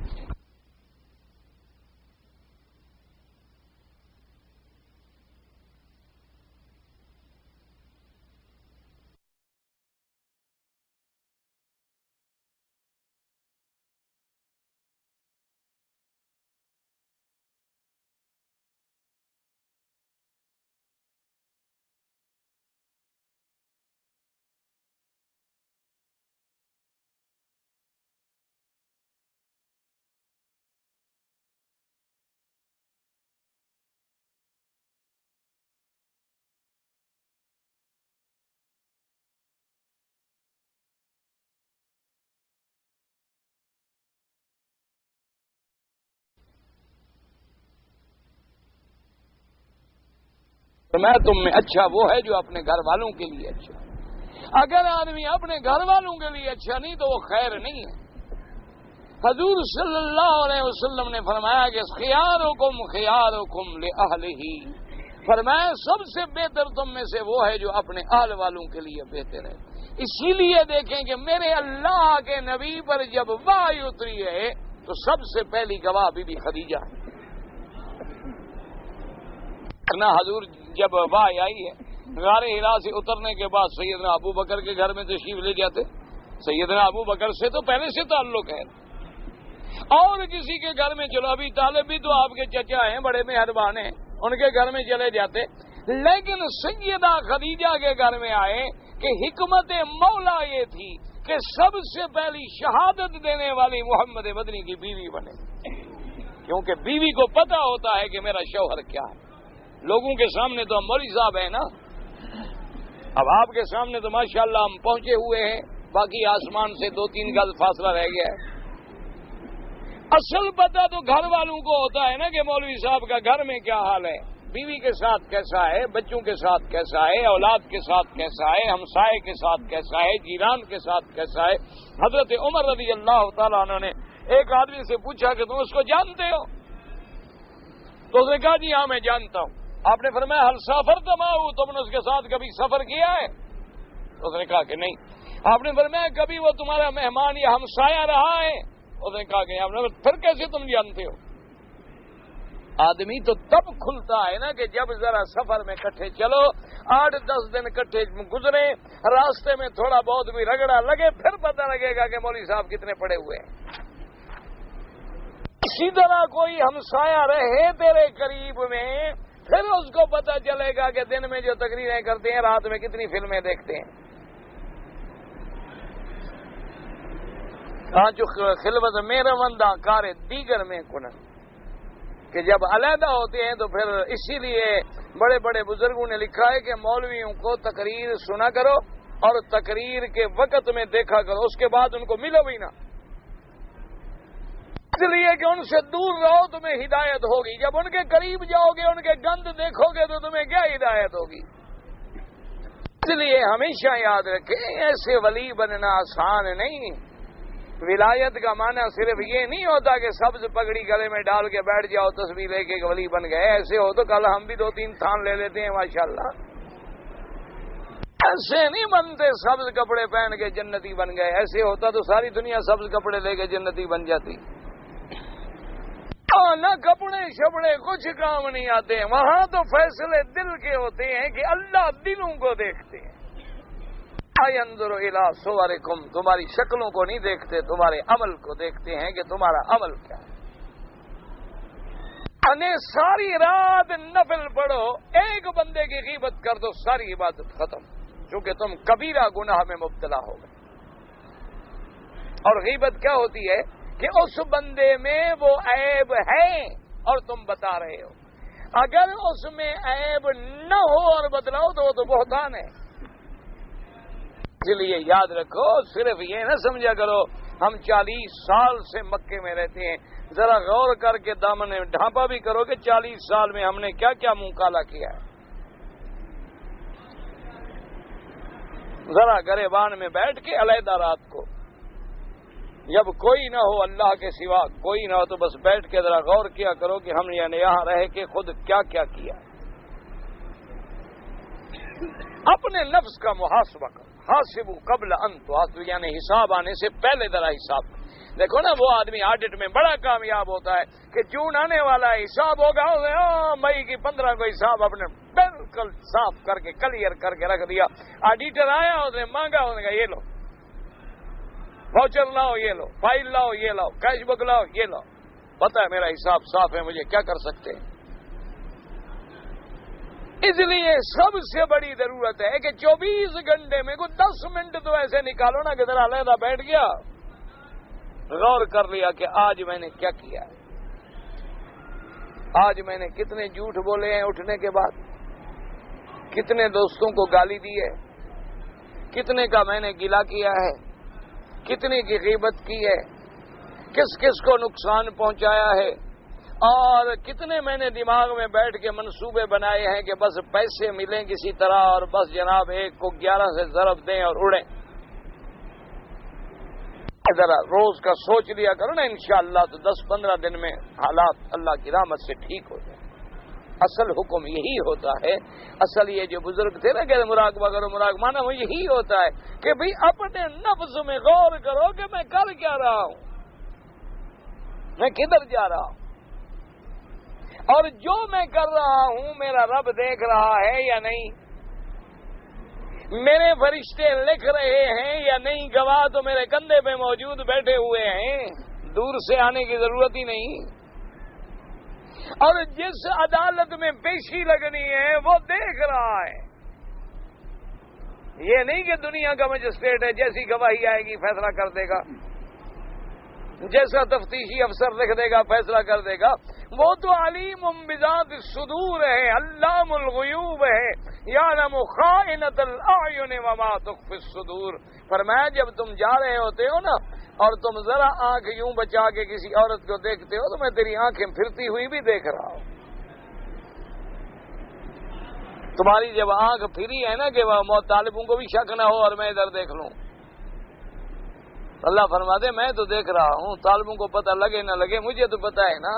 میں تم میں اچھا وہ ہے جو اپنے گھر والوں کے لیے اچھا ہے۔ اگر آدمی اپنے گھر والوں کے لیے اچھا نہیں تو وہ خیر نہیں ہے۔ حضور صلی اللہ علیہ وسلم نے فرمایا کہ خیارکم خیارکم لأہلہ، فرمایا سب سے بہتر تم میں سے وہ ہے جو اپنے اہل والوں کے لیے بہتر ہے۔ اسی لیے دیکھیں کہ میرے اللہ کے نبی پر جب وحی اتری ہے تو سب سے پہلی گواہ بی بی خدیجہ ہے۔ حضور جب وحی آئی ہے غار حرا سے اترنے کے بعد سیدنا ابو بکر کے گھر میں تشریف لے جاتے۔ سیدنا ابو بکر سے تو پہلے سے تعلق ہے، اور کسی کے گھر میں چلو، ابھی طالب بھی تو آپ کے چچا ہیں، بڑے مہربان ہیں، ان کے گھر میں چلے جاتے، لیکن سیدہ خدیجہ کے گھر میں آئے کہ حکمت مولا یہ تھی کہ سب سے پہلی شہادت دینے والی محمد مدنی کی بیوی بنے، کیونکہ بیوی کو پتا ہوتا ہے کہ میرا شوہر کیا ہے۔ لوگوں کے سامنے تو ہم مولوی صاحب ہیں نا، اب آپ کے سامنے تو ماشاءاللہ ہم پہنچے ہوئے ہیں، باقی آسمان سے 2-3 گز فاصلہ رہ گیا ہے۔ اصل پتہ تو گھر والوں کو ہوتا ہے نا کہ مولوی صاحب کا گھر میں کیا حال ہے، بیوی کے ساتھ کیسا ہے، بچوں کے ساتھ کیسا ہے، اولاد کے ساتھ کیسا ہے، ہمسائے کے ساتھ کیسا ہے، جیران کے ساتھ کیسا ہے۔ حضرت عمر رضی اللہ تعالیٰ عنہ نے ایک آدمی سے پوچھا کہ تم اس کو جانتے ہو؟ تو اس نے کہا جی ہاں میں جانتا ہوں۔ آپ نے فرمایا حل سافر تماؤ، تم نے اس کے ساتھ کبھی سفر کیا ہے؟ تو اس نے کہا کہ نہیں۔ آپ نے فرمایا کبھی وہ تمہارا مہمان یا ہمسایہ رہا ہے؟ اس نے کہا کہ آپ نے پھر کیسے تم جانتے ہو؟ آدمی تو تب کھلتا ہے نا کہ جب ذرا سفر میں کٹھے چلو، 8-10 دن کٹھے گزرے، راستے میں تھوڑا بہت بھی رگڑا لگے، پھر پتہ لگے گا کہ مولوی صاحب کتنے پڑے ہوئے ہیں۔ اسی طرح کوئی ہمسایہ رہے تیرے قریب میں، پھر اس کو پتہ چلے گا کہ دن میں جو تقریریں کرتے ہیں رات میں کتنی فلمیں دیکھتے ہیں۔ جو خلوت میں روندہ کار دیگر میں کنن، کہ جب علیحدہ ہوتے ہیں تو پھر اسی لیے بڑے بڑے بزرگوں نے لکھا ہے کہ مولویوں کو تقریر سنا کرو اور تقریر کے وقت میں دیکھا کرو، اس کے بعد ان کو ملو بھی نہ، اس لیے کہ ان سے دور رہو تمہیں ہدایت ہوگی، جب ان کے قریب جاؤ گے ان کے گند دیکھو گے تو تمہیں کیا ہدایت ہوگی۔ اس لیے ہمیشہ یاد رکھیں ایسے ولی بننا آسان نہیں۔ ولایت کا معنی صرف یہ نہیں ہوتا کہ سبز پگڑی گلے میں ڈال کے بیٹھ جاؤ تسبیح لے کے ولی بن گئے، ایسے ہو تو کل ہم بھی 2-3 تھان لے لیتے ہیں ماشاءاللہ۔ ایسے نہیں بنتے سبز کپڑے پہن کے جنتی بن گئے، ایسے ہوتا تو ساری دنیا سبز کپڑے لے کے جنتی بن جاتی۔ نہ کپڑے شپڑے کچھ کام نہیں آتے ہیں، وہاں تو فیصلے دل کے ہوتے ہیں کہ اللہ دلوں کو دیکھتے ہیں۔ اَيَنظُرُ إِلَىٰ صُوَرِكُمْ، تمہاری شکلوں کو نہیں دیکھتے، تمہارے عمل کو دیکھتے ہیں کہ تمہارا عمل کیا ہے۔ ساری رات نفل پڑھو، ایک بندے کی غیبت کر دو، ساری عبادت ختم، کیونکہ تم کبیرہ گناہ میں مبتلا ہو گئے۔ اور غیبت کیا ہوتی ہے کہ اس بندے میں وہ عیب ہے اور تم بتا رہے ہو، اگر اس میں عیب نہ ہو اور بتلاؤ تو وہ تو بہتان ہے۔ اس لیے یاد رکھو، صرف یہ نہ سمجھا کرو ہم 40 سال سے مکے میں رہتے ہیں، ذرا غور کر کے دامن ڈھانپا بھی کرو کہ 40 سال میں ہم نے کیا کیا منہ کالا کیا ہے۔ ذرا گریبان میں بیٹھ کے علیحدہ رات کو، جب کوئی نہ ہو اللہ کے سوا، کوئی نہ ہو تو بس بیٹھ کے ذرا غور کیا کرو کہ ہم نے یہاں رہ کے خود کیا کیا کیا۔ اپنے نفس کا محاسبہ کرو، حاسبوا قبل ان تحاسبوا، یعنی حساب آنے سے پہلے ذرا حساب۔ دیکھو نا، وہ آدمی آڈٹ میں بڑا کامیاب ہوتا ہے کہ جون آنے والا ہے، حساب ہوگا، مئی کی 15 کو حساب اپنے بالکل صاف کر کے کلیئر کر کے رکھ دیا۔ آڈیٹر آیا، اس نے مانگا، اس نے کہا یہ لو واؤچر لاؤ، یہ لو فائل لاؤ، یہ لاؤ کیش بک لاؤ، یہ لاؤ، پتہ ہے میرا حساب صاف ہے، مجھے کیا کر سکتے ہیں۔ اس لیے سب سے بڑی ضرورت ہے کہ 24 گھنٹے میں کوئی 10 منٹ تو ایسے نکالو نا کہ ذرا علیحدہ بیٹھ گیا، غور کر لیا کہ آج میں نے کیا کیا، آج میں نے کتنے جھوٹ بولے ہیں اٹھنے کے بعد، کتنے دوستوں کو گالی دی ہے، کتنے کا میں نے گلہ کیا ہے، کتنے کی غیبت کی ہے، کس کس کو نقصان پہنچایا ہے، اور کتنے میں نے دماغ میں بیٹھ کے منصوبے بنائے ہیں کہ بس پیسے ملیں کسی طرح اور بس جناب ایک کو 11 سے ضرب دیں اور اڑیں۔ ذرا روز کا سوچ لیا کرو نا، انشاءاللہ تو 10-15 دن میں حالات اللہ کی رحمت سے ٹھیک ہو جائے۔ اصل حکم یہی ہوتا ہے، اصل یہ جو بزرگ تھے نا کہ مراقبہ کرو، مراقبہ وہ یہی ہوتا ہے کہ بھئی اپنے نفس میں غور کرو کہ میں کر کیا رہا ہوں، میں کدھر جا رہا ہوں، اور جو میں کر رہا ہوں میرا رب دیکھ رہا ہے یا نہیں، میرے فرشتے لکھ رہے ہیں یا نہیں، گواہ تو میرے کندھے پہ موجود بیٹھے ہوئے ہیں، دور سے آنے کی ضرورت ہی نہیں، اور جس عدالت میں پیشی لگنی ہے وہ دیکھ رہا ہے۔ یہ نہیں کہ دنیا کا مجسٹریٹ ہے، جیسی گواہی آئے گی فیصلہ کر دے گا، جیسا تفتیشی افسر لکھ دے گا فیصلہ کر دے گا، وہ تو علیم بذات الصدور ہے، علام الغیوب ہے، یعلم خائنۃ الاعین وما تخفی الصدور۔ فرمایا جب تم جا رہے ہوتے ہو نا اور تم ذرا آنکھ یوں بچا کے کسی عورت کو دیکھتے ہو تو میں تیری آنکھیں پھرتی ہوئی بھی دیکھ رہا ہوں۔ تمہاری جب آنکھ پھری ہے نا کہ وہ طالبوں کو بھی شک نہ ہو اور میں ادھر دیکھ لوں، اللہ فرما دے میں تو دیکھ رہا ہوں، طالبوں کو پتہ لگے نہ لگے مجھے تو پتہ ہے نا۔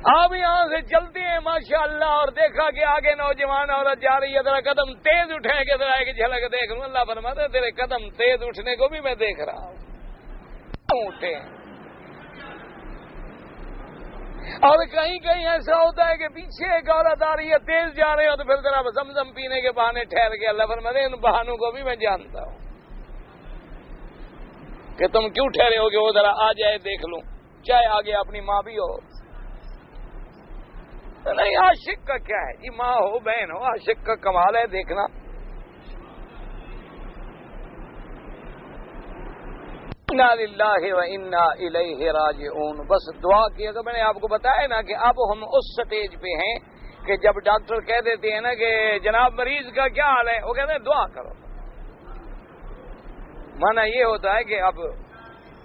آپ یہاں سے چلتے ہیں ماشاءاللہ اور دیکھا کہ آگے نوجوان عورت جا رہی ہے، ذرا قدم تیز اٹھیں کہ ذرا ایک جھلک دیکھ لوں، اللہ فرماتا ہے تیرے قدم تیز اٹھنے کو بھی میں دیکھ رہا ہوں، اٹھے۔ اور کہیں کہیں ایسا ہوتا ہے کہ پیچھے ایک عورت آ رہی ہے، تیز جا رہے ہو تو پھر ذرا زمزم پینے کے بہانے ٹھہر کے، اللہ فرماتا ہے ان بہانوں کو بھی میں جانتا ہوں کہ تم کیوں ٹھہرے ہو کہ وہ ذرا آ جائے دیکھ لوں، چاہے آگے اپنی ماں بھی ہو۔ نہیں، عاشق کا کیا ہے جی، ماں ہو بہن ہو، عاشق کا کمال ہے دیکھنا۔ انا للہ و انا الیہ راجعون۔ بس دعا کی، اگر میں نے آپ کو بتایا نا کہ اب ہم اس سٹیج پہ ہیں کہ جب ڈاکٹر کہہ دیتے ہیں نا کہ جناب مریض کا کیا حال ہے، وہ کہتے ہیں دعا کرو۔ مانا یہ ہوتا ہے کہ اب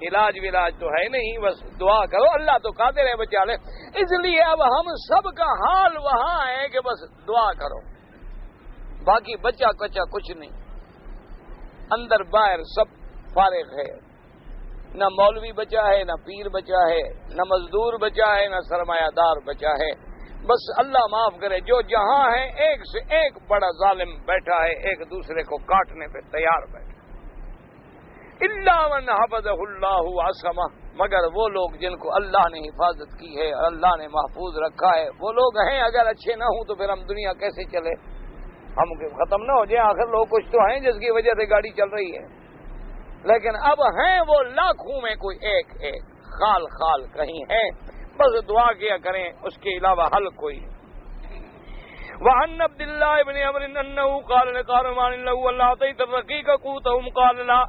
علاج ولاج تو ہے نہیں، بس دعا کرو، اللہ تو قادر ہے بچا لے۔ اس لیے اب ہم سب کا حال وہاں ہے کہ بس دعا کرو، باقی بچا کچا کچھ نہیں، اندر باہر سب فارغ ہے، نہ مولوی بچا ہے، نہ پیر بچا ہے، نہ مزدور بچا ہے، نہ سرمایہ دار بچا ہے۔ بس اللہ معاف کرے، جو جہاں ہے ایک سے ایک بڑا ظالم بیٹھا ہے، ایک دوسرے کو کاٹنے پہ تیار بیٹھا۔ الا من حفظہ اللہ عصمہ، مگر وہ لوگ جن کو اللہ نے حفاظت کی ہے، اللہ نے محفوظ رکھا ہے، وہ لوگ ہیں۔ اگر اچھے نہ ہوں تو پھر ہم دنیا کیسے چلے، ہم ختم نہ ہو جائیں۔ آخر لوگ کچھ تو ہیں جس کی وجہ سے گاڑی چل رہی ہے، لیکن اب ہیں وہ لاکھوں میں کوئی ایک ایک خال خال کہیں ہے، بس دعا کیا کریں، اس کے علاوہ حل کوئی۔ وعن عبد الله بن عمرو انه قال لقارمان له الله اعطيت الرقيق قوتهم قال لا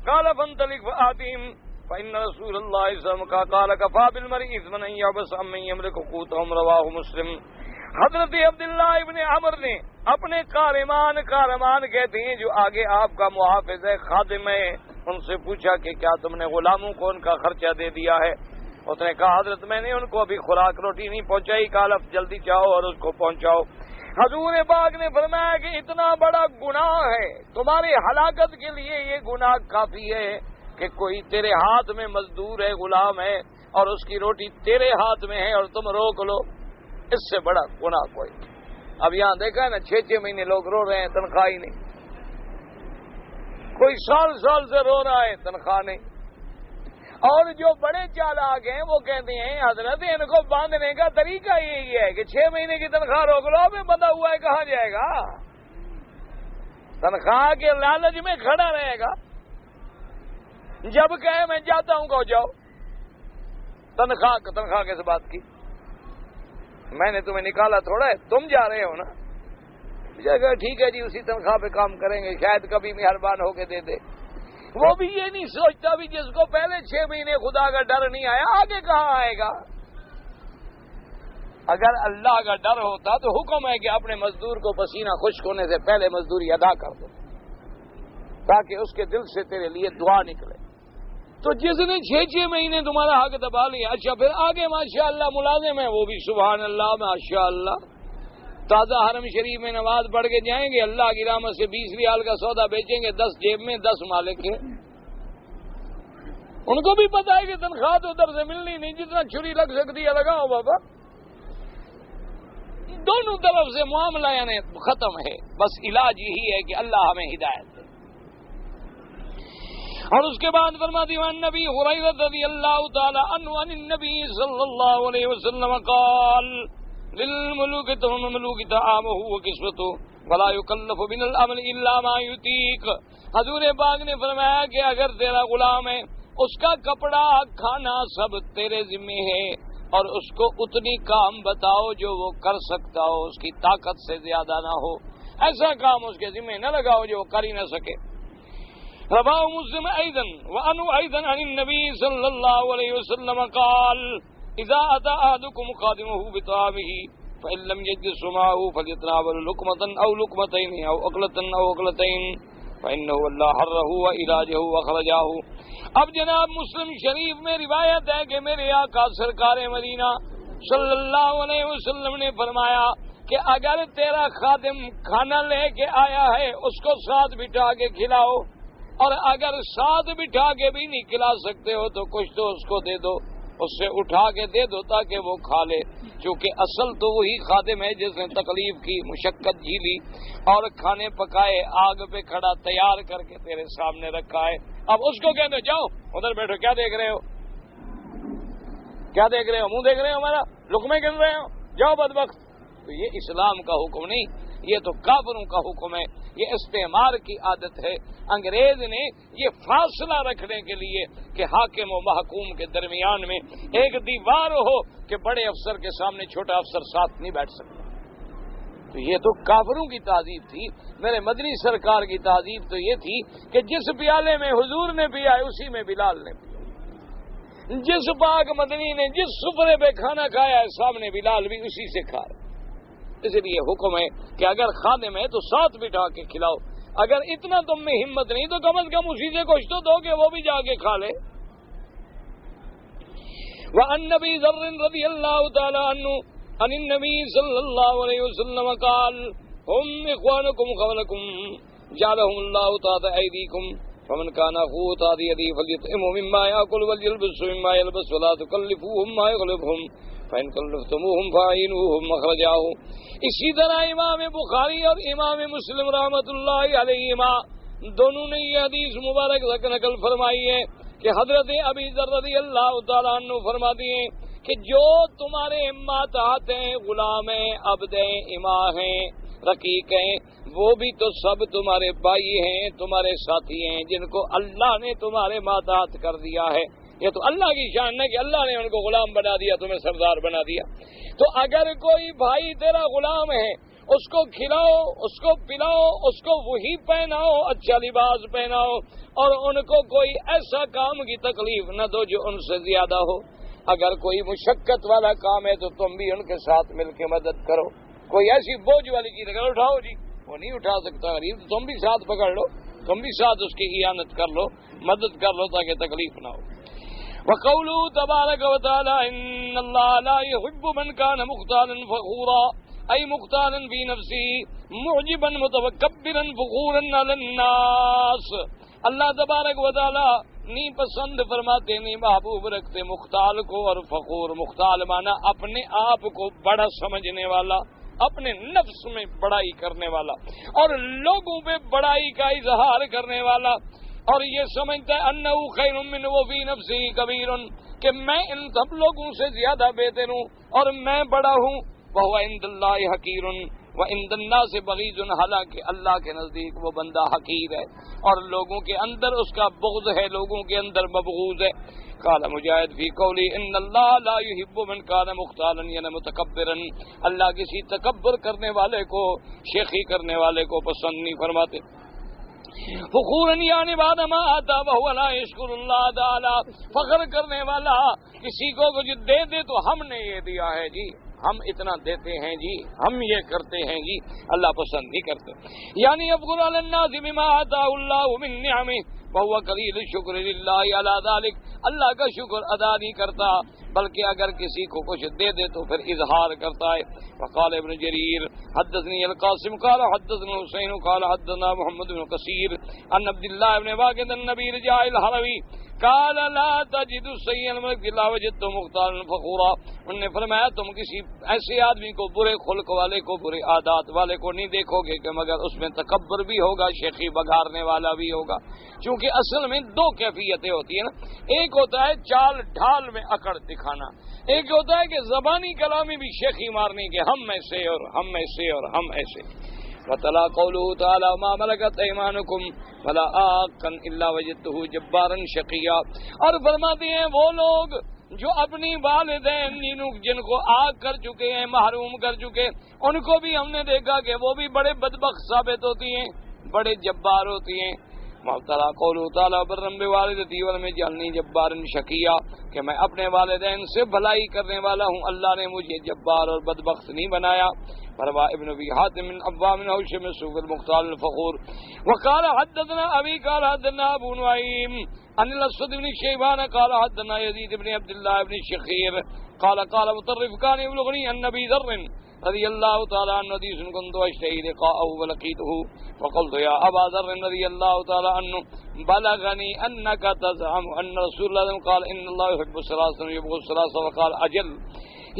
قال فانطلق فآتهم فإن رسول الله صلى الله عليه وسلم قال كفى بالمرء إثما أن يعبس عمن يملك قوتهم رواه مسلم۔ حضرت عبداللہ ابن عمر نے اپنے کارمان کہتے ہیں جو آگے آپ کا محافظ ہے، خادم ہے، ان سے پوچھا کہ کیا تم نے غلاموں کو ان کا خرچہ دے دیا ہے؟ اس نے کہا حضرت میں نے ان کو ابھی خوراک روٹی نہیں پہنچائی، کہا جلدی جاؤ اور اس کو پہنچاؤ۔ حضور پاک نے فرمایا کہ اتنا بڑا گناہ ہے، تمہاری ہلاکت کے لیے یہ گناہ کافی ہے کہ کوئی تیرے ہاتھ میں مزدور ہے، غلام ہے، اور اس کی روٹی تیرے ہاتھ میں ہے اور تم روک لو، اس سے بڑا گناہ کوئی۔ اب یہاں دیکھا ہے نا، 6 مہینے لوگ رو رہے ہیں، تنخواہ ہی نہیں، کوئی سال سے رو رہا ہے، تنخواہ نہیں۔ اور جو بڑے چالاک ہیں وہ کہتے ہیں حضرت ان کو باندھنے کا طریقہ یہی ہے کہ 6 مہینے کی تنخواہ روک لو، ابھی بندھا ہوا ہے کہاں جائے گا، تنخواہ کے لالچ میں کھڑا رہے گا، جب کہے میں جاتا ہوں کہو جاؤ۔ تنخواہ کیسے بات کی؟ میں نے تمہیں نکالا تھوڑا ہے، تم جا رہے ہو نا، جگہ ٹھیک ہے جی اسی تنخواہ پہ کام کریں گے، شاید کبھی مہربان ہو کے دے دے۔ وہ بھی یہ نہیں سوچتا بھی جس کو پہلے 6 مہینے خدا کا ڈر نہیں آیا آگے کہاں آئے گا۔ اگر اللہ کا ڈر ہوتا تو حکم ہے کہ اپنے مزدور کو پسینہ خشک ہونے سے پہلے مزدوری ادا کر دو تاکہ اس کے دل سے تیرے لیے دعا نکلے۔ تو جس نے 6 مہینے تمہارا حق دبا لیا، اچھا پھر آگے ماشاءاللہ ملازم ہے، وہ بھی سبحان اللہ ماشاءاللہ تازہ حرم شریف میں نماز پڑھ کے جائیں گے، اللہ کی رحمت سے 20 ریال کا سودا بیچیں گے، 10 جیب میں 10 مالک ہیں۔ ان کو بھی پتا ہے کہ تنخواہ تو ادھر سے ملنی نہیں، جتنا چھری لگ سکتی ہے لگاؤ بابا۔ دونوں طرف سے معاملہ یعنی ختم ہے، بس علاج یہی ہے کہ اللہ ہمیں ہدایت دے۔ اور اس کے بعد فرماتی ہے نبی ہریرہ رضی اللہ تعالی عنہ عن النبی صلی اللہ علیہ وسلم قال للملوک طعامه وكسوته ولا يكلف من العمل الا ما يطيق۔ حضور پاک نے فرمایا کہ اگر تیرا غلام ہے، اس کا کپڑا کھانا سب تیرے ذمہ ہے، اور اس کو اتنی کام بتاؤ جو وہ کر سکتا ہو، اس کی طاقت سے زیادہ نہ ہو، ایسا کام اس کے ذمہ نہ لگاؤ جو وہ کر ہی نہ سکے۔ رواه مسلم ايضا وعنه ايضا عن النبي صلى الله عليه وسلم قال اذا اتى احدكم خادمه بطعامه فان لم يجد معه فليتناول لقمه او لقمتين او اكله او اكلتين فانه الله حره وعلاجه واخرجه۔ اب جناب مسلم شریف میں روایت ہے کہ میرے آقا سرکار مدینہ صلی اللہ علیہ وسلم نے فرمایا کہ اگر تیرا خادم کھانا لے کے آیا ہے اس کو ساتھ بٹھا کے کھلاؤ، اور اگر ساتھ بٹھا کے بھی نہیں کھلا سکتے ہو تو کچھ تو اس کو دے دو، اس سے اٹھا کے دے دو تاکہ وہ کھا لے، کیونکہ اصل تو وہی خادم ہے جس نے تکلیف کی، مشقت جھیلی اور کھانے پکائے، آگ پہ کھڑا تیار کر کے تیرے سامنے رکھا ہے۔ اب اس کو کہتے جاؤ ادھر بیٹھو، کیا دیکھ رہے ہو، کیا دیکھ رہے ہو، منہ دیکھ رہے ہو ہمارا، لقمے گن رہے ہو، جاؤ بدبخت۔ تو یہ اسلام کا حکم نہیں، یہ تو کافروں کا حکم ہے، یہ استعمار کی عادت ہے۔ انگریز نے یہ فاصلہ رکھنے کے لیے کہ حاکم و محکوم کے درمیان میں ایک دیوار ہو کہ بڑے افسر کے سامنے چھوٹا افسر ساتھ نہیں بیٹھ سکتا، تو یہ تو کافروں کی تہذیب تھی۔ میرے مدنی سرکار کی تہذیب تو یہ تھی کہ جس پیالے میں حضور نے پیا ہے اسی میں بلال نے پیا، جس پاک مدنی نے جس سفرے پہ کھانا کھایا ہے سامنے بلال بھی اسی سے کھا رہا۔ اس لیے حکم ہے کہ اگر خادم ہے تو ساتھ بٹھا کے کھلاؤ، اگر اتنا تم میں ہمت نہیں تو کم از کم اسی سے کچھ تو دو کہ وہ بھی جا کے کھا لے۔ وعن نبی ذر رضی اللہ تعالی عنہ عن النبی صلی اللہ علیہ وسلم قال هم اخوانکم خولکم جعلهم اللہ تحت ایدیکم فمن كان اخوه تحت یدی فلیطعمه مما یاکل وليلبس مما یلبس ولا تکلفوهم ما یغلبهم فإن كلفتموهم فأعينوهم مخرجاه۔ اسی طرح امام بخاری اور امام مسلم رحمۃ اللہ علیہما دونوں نے یہ حدیث مبارک نقل فرمائی ہے کہ حضرت ابی ذر رضی اللہ تعالیٰ عنہ فرماتے ہیں کہ جو تمہارے ماتحت ہیں، غلام ہیں، عبد ہیں، اماء ہیں، رقیق ہیں، وہ بھی تو سب تمہارے بھائی ہیں، تمہارے ساتھی ہیں، جن کو اللہ نے تمہارے ماتحت کر دیا ہے۔ یہ تو اللہ کی شان ہے کہ اللہ نے ان کو غلام بنا دیا، تمہیں سردار بنا دیا۔ تو اگر کوئی بھائی تیرا غلام ہے، اس کو کھلاؤ، اس کو پلاؤ، اس کو وہی پہناؤ، اچھا لباس پہناؤ، اور ان کو کوئی ایسا کام کی تکلیف نہ دو جو ان سے زیادہ ہو۔ اگر کوئی مشقت والا کام ہے تو تم بھی ان کے ساتھ مل کے مدد کرو۔ کوئی ایسی بوجھ والی چیز اگر اٹھاؤ جی، وہ نہیں اٹھا سکتا غریب، تو تم بھی ساتھ پکڑ لو، تم بھی ساتھ اس کی اعانت کر لو، مدد کر لو تاکہ تکلیف نہ ہو۔ وَقَوْلُهُ تَبَارَكَ وَتَعَالَى إِنَّ اللَّهَ لَا يُحِبُّ مَنْ كَانَ مُخْتَالًا فَخُورًا أي مختالا في نفسه معجبا متکبرا فخورا علی الناس۔ اللہ تبارک و تعالی نہیں پسند فرماتے، نہیں محبوب رکھتے مختال کو اور فخور۔ مختال مانا اپنے آپ کو بڑا سمجھنے والا، اپنے نفس میں بڑائی کرنے والا اور لوگوں پہ بڑائی کا اظہار کرنے والا، اور یہ سمجھتا ہے انہ خیر من وفی نفسہ کبیر، کہ میں ان سب لوگوں سے زیادہ بہتر ہوں اور میں بڑا ہوں۔ وَهُوَ عِندَ اللَّهِ حَقِيرٌ وَعِندَ النَّاسِ بَغِيضٌ، حالانکہ اللہ کے نزدیک وہ بندہ حقیر ہے اور لوگوں کے اندر اس کا بغض ہے، لوگوں کے اندر مبغوض ہے۔ قال مجاہد فی قولی ان اللہ لا يحب من کان مختالا یعنی متکبرا، اللہ کسی تکبر کرنے والے کو، شیخی کرنے والے کو پسند نہیں فرماتے۔ فخورا یعنی بعد ما آتا وهو لا یشکر اللہ تعالی، فخر کرنے والا کسی کو کچھ دے دے تو ہم نے یہ دیا ہے جی، ہم اتنا دیتے ہیں جی، ہم یہ کرتے ہیں جی، اللہ پسند نہیں کرتے۔ یعنی یفخر علی الناس بما آتاہ اللہ من نعمہ وهو قلیل الشکر للہ علی ذلک، اللہ کا شکر ادا نہیں کرتا بلکہ اگر کسی کو کچھ دے دے تو پھر اظہار کرتا ہے۔ وقال ابن جریر حدثنی القاسم قال حدثنا حسین قال حدثنا محمد بن کثیر عن عبد اللہ بن واقد النبی رجاء الحروی قال لا تجد السیء الملک الا وجدت مختالا فخورا، انہوں نے فرمایا تم کسی ایسے آدمی کو، برے خلق والے کو، برے عادات والے کو نہیں دیکھو گے کہ مگر اس میں تکبر بھی ہوگا، شیخی بگارنے والا بھی ہوگا، چونکہ اصل میں دو کیفیتیں ہوتی ہیں نا، ایک ہوتا ہے چال ڈھال میں اکڑ دکھانا، ایک ہوتا ہے کہ زبانی کلامی بھی شیخی مارنے کے ہم ایسے اور ہم ایسے اور ہم ایسے۔ وَتَلَا قَوْلُهُ تَعَالَى وَمَا مَلَكَتْ أَيْمَانُكُمْ وَلَا آقًا إِلَّا وَجَدتُّهُ جَبَّارًا شَقِيًّا، اور فرماتے ہیں وہ لوگ جو اپنی والدین جن کو آگ کر چکے ہیں، محروم کر چکے، ان کو بھی ہم نے دیکھا کہ وہ بھی بڑے بدبخت ثابت ہوتی ہیں، بڑے جبار ہوتی ہیں۔ وَتَلَا قَوْلُهُ تَعَالَى وَبَرًّا بِوَالِدَتِي وَلَمْ يَجْعَلْنِي جَبَّارًا شَقِيًّا، کہ میں اپنے والدین سے بھلائی کرنے والا ہوں، اللہ نے مجھے جبار اور بدبخت نہیں بنایا۔ فروا ابن ابی حاتم من عوام حوشم سوق المختال الفخور وقال حدثنا ابي قال حدثنا ابو نعيم عن الاسود بن شيبان قال حدثنا يزيد بن عبد الله بن الشخير قال قال مطرف كان يبلغني عن ابي ذر رضي الله تعالى عنه حديث كنت اشتهي لقاءه ولقيته فقلت يا ابا ذر رضي الله تعالى عنه بلغني انك تزعم ان رسول الله قال ان الله يحب الثلاثه ويبغض الثلاثه وقال اجل،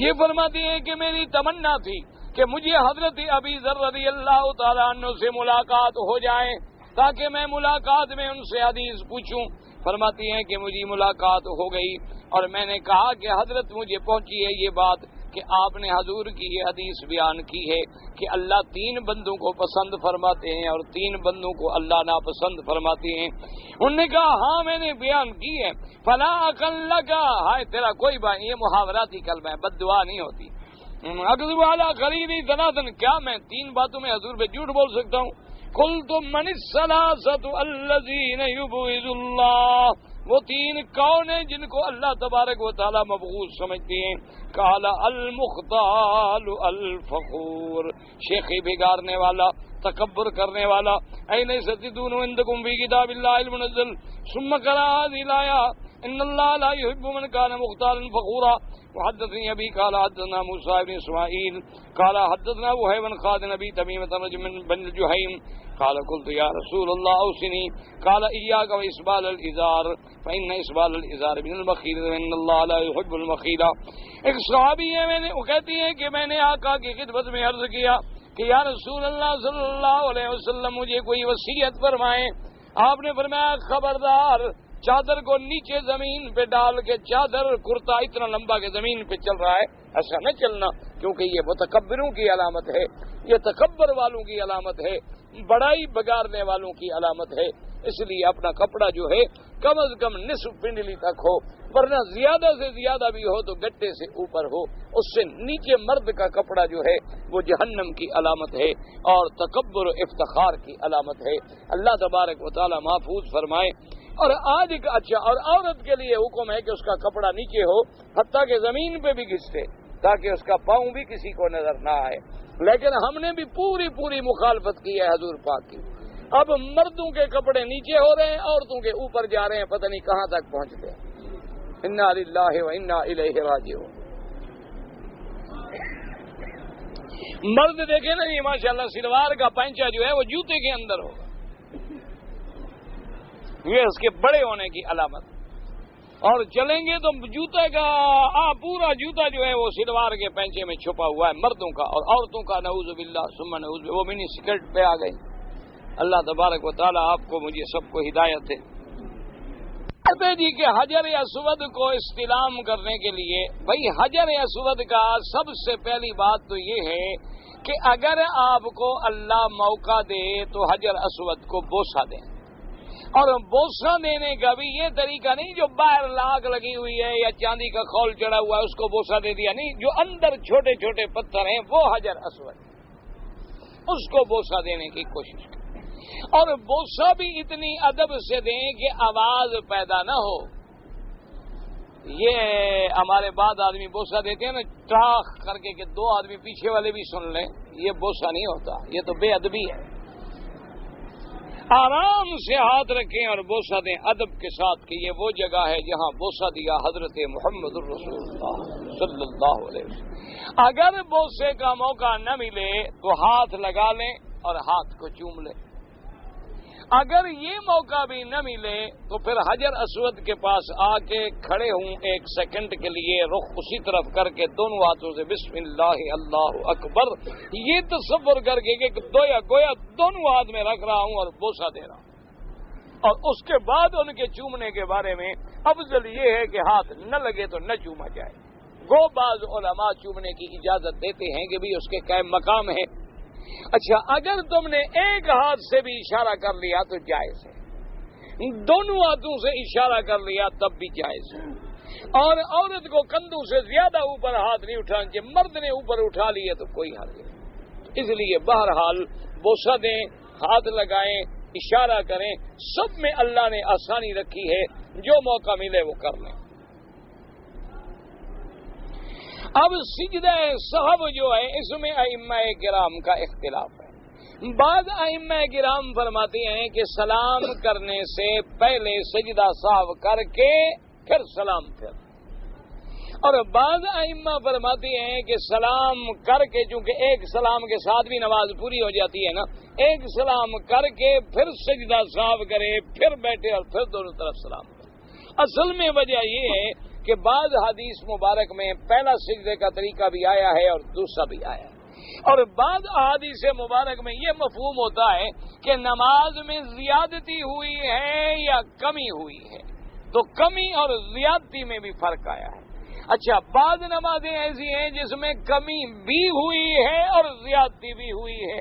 یہ فرماتے ہیں کہ میری تمنا تھی کہ مجھے حضرت ابی ذر رضی اللہ تعالیٰ عنہ سے ملاقات ہو جائے تاکہ میں ملاقات میں ان سے حدیث پوچھوں۔ فرماتی ہیں کہ مجھے ملاقات ہو گئی اور میں نے کہا کہ حضرت مجھے پہنچی ہے یہ بات کہ آپ نے حضور کی یہ حدیث بیان کی ہے کہ اللہ 3 بندوں کو پسند فرماتے ہیں اور 3 بندوں کو اللہ ناپسند فرماتے ہیں۔ انہوں نے کہا ہاں میں نے بیان کی ہے۔ فلا اقل کا، ہائے تیرا کوئی بات، یہ محاوراتی کلمہ ہے، بد دعا نہیں ہوتی۔ اکذب علی خلیلی ثلاثا، کیا میں 3 باتوں میں حضور پہ جھوٹ بول سکتا ہوں؟ قلت من الثلاثة الذین یبغض اللہ، وہ 3 کون ہیں جن کو اللہ تبارک و تعالی مبغوض سمجھتے ہیں؟ قال المختال الفخور، شیخی بگارنے والا، تکبر کرنے والا۔ این ستدون عندکم فی کتاب اللہ المنزل ثم قرأ هذه الآیة ان اللہ لا يحب من كان مختالا فخورا۔ وحدثني ابي قال حدثنا موسى بن اسماعيل قال حدثنا وهيب بن خالد ابي تميمة رجل من بني الجهيم قال قلت يا رسول الله اوصني قال اياك واسبال الازار فان اسبال الازار من المخيل وان الله لا يحب المخيل۔ ایک صحابی ہے، میں نے وہ کہتی ہے کہ میں نے آقا کی خدمت میں عرض کیا کہ یا رسول اللہ صلی اللہ علیہ وسلم مجھے کوئی وصیت فرمائیں۔ آپ نے فرمایا خبردار چادر کو نیچے زمین پہ ڈال کے، چادر کرتا اتنا لمبا کہ زمین پہ چل رہا ہے ایسا نہ چلنا، کیونکہ یہ متکبروں کی علامت ہے، یہ تکبر والوں کی علامت ہے، بڑائی بگارنے والوں کی علامت ہے۔ اس لیے اپنا کپڑا جو ہے کم از کم نصف پنڈلی تک ہو، ورنہ زیادہ سے زیادہ بھی ہو تو گٹے سے اوپر ہو، اس سے نیچے مرد کا کپڑا جو ہے وہ جہنم کی علامت ہے اور تکبر و افتخار کی علامت ہے۔ اللہ تبارک و تعالی محفوظ فرمائے۔ اور آج ایک اچھا، اور عورت کے لیے حکم ہے کہ اس کا کپڑا نیچے ہو، حتیٰ کہ زمین پہ بھی گھسے تاکہ اس کا پاؤں بھی کسی کو نظر نہ آئے۔ لیکن ہم نے بھی پوری مخالفت کی ہے حضور پاک کی. اب مردوں کے کپڑے نیچے ہو رہے ہیں، عورتوں کے اوپر جا رہے ہیں، پتہ نہیں کہاں تک پہنچتے ہیں. انا للہ و انا الیہ راجعون. مرد دیکھیں نا جی ماشاءاللہ سلوار کا پینچا جو ہے وہ جوتے کے اندر ہوگا، یہ اس کے بڑے ہونے کی علامت. اور چلیں گے تو جوتے کا پورا جوتا جو ہے وہ سلوار کے پینچے میں چھپا ہوا ہے مردوں کا، اور عورتوں کا نعوذ باللہ ثم نعوذ باللہ وہ منی سکرٹ پہ آ گئی. اللہ تبارک و تعالی آپ کو مجھے سب کو ہدایت ہے. کہتے جی کہ حجر اسود کو استلام کرنے کے لیے، بھائی حجر اسود کا سب سے پہلی بات تو یہ ہے کہ اگر آپ کو اللہ موقع دے تو حجر اسود کو بوسہ دیں. اور بوسہ دینے کا بھی یہ طریقہ نہیں جو باہر لاگ لگی ہوئی ہے یا چاندی کا خول چڑھا ہوا ہے اس کو بوسہ دے دیا، نہیں، جو اندر چھوٹے چھوٹے پتھر ہیں وہ حجر اسود، اس کو بوسہ دینے کی کوشش کریں. اور بوسہ بھی اتنی ادب سے دیں کہ آواز پیدا نہ ہو. یہ ہمارے بعد آدمی بوسہ دیتے ہیں نا ٹاخ کر کے کہ دو آدمی پیچھے والے بھی سن لیں، یہ بوسہ نہیں ہوتا، یہ تو بے ادبی ہے. آرام سے ہاتھ رکھیں اور بوسہ دیں ادب کے ساتھ کہ یہ وہ جگہ ہے جہاں بوسہ دیا حضرت محمد الرسول اللہ صلی اللہ علیہ وسلم. اگر بوسے کا موقع نہ ملے تو ہاتھ لگا لیں اور ہاتھ کو چوم لیں. اگر یہ موقع بھی نہ ملے تو پھر حجر اسود کے پاس آ کے کھڑے ہوں ایک سیکنڈ کے لیے، رخ اسی طرف کر کے دونوں ہاتھوں سے بسم اللہ اللہ اکبر یہ تصور کر کے کہ گویا دونوں ہاتھ میں رکھ رہا ہوں اور بوسہ دے رہا ہوں. اور اس کے بعد ان کے چومنے کے بارے میں افضل یہ ہے کہ ہاتھ نہ لگے تو نہ چوما جائے. گو بعض علماء چومنے کی اجازت دیتے ہیں کہ بھی اس کے قائم مقام ہے. اچھا اگر تم نے ایک ہاتھ سے بھی اشارہ کر لیا تو جائز ہے، دونوں ہاتھوں سے اشارہ کر لیا تب بھی جائز ہے. اور عورت کو کندھوں سے زیادہ اوپر ہاتھ نہیں اٹھانا چاہیے، مرد نے اوپر اٹھا لیے تو کوئی حرج نہیں. اس لیے بہرحال بوسہ دیں، ہاتھ لگائیں، اشارہ کریں، سب میں اللہ نے آسانی رکھی ہے، جو موقع ملے وہ کر لیں. اب سجدہ سہو جو ہے اس میں ائمہ کرام کا اختلاف ہے. بعض ائمہ کرام فرماتے ہیں کہ سلام کرنے سے پہلے سجدہ سہو کر کے پھر سلام پھر، اور بعض ائمہ فرماتے ہیں کہ سلام کر کے، چونکہ ایک سلام کے ساتھ بھی نماز پوری ہو جاتی ہے نا، ایک سلام کر کے پھر سجدہ سہو کرے، پھر بیٹھے اور پھر دونوں طرف سلام کرے. اصل میں وجہ یہ ہے کہ بعض حدیث مبارک میں پہلا سجدے کا طریقہ بھی آیا ہے اور دوسرا بھی آیا ہے، اور بعض احادیث مبارک میں یہ مفہوم ہوتا ہے کہ نماز میں زیادتی ہوئی ہے یا کمی ہوئی ہے، تو کمی اور زیادتی میں بھی فرق آیا ہے. اچھا بعض نمازیں ایسی ہیں جس میں کمی بھی ہوئی ہے اور زیادتی بھی ہوئی ہے،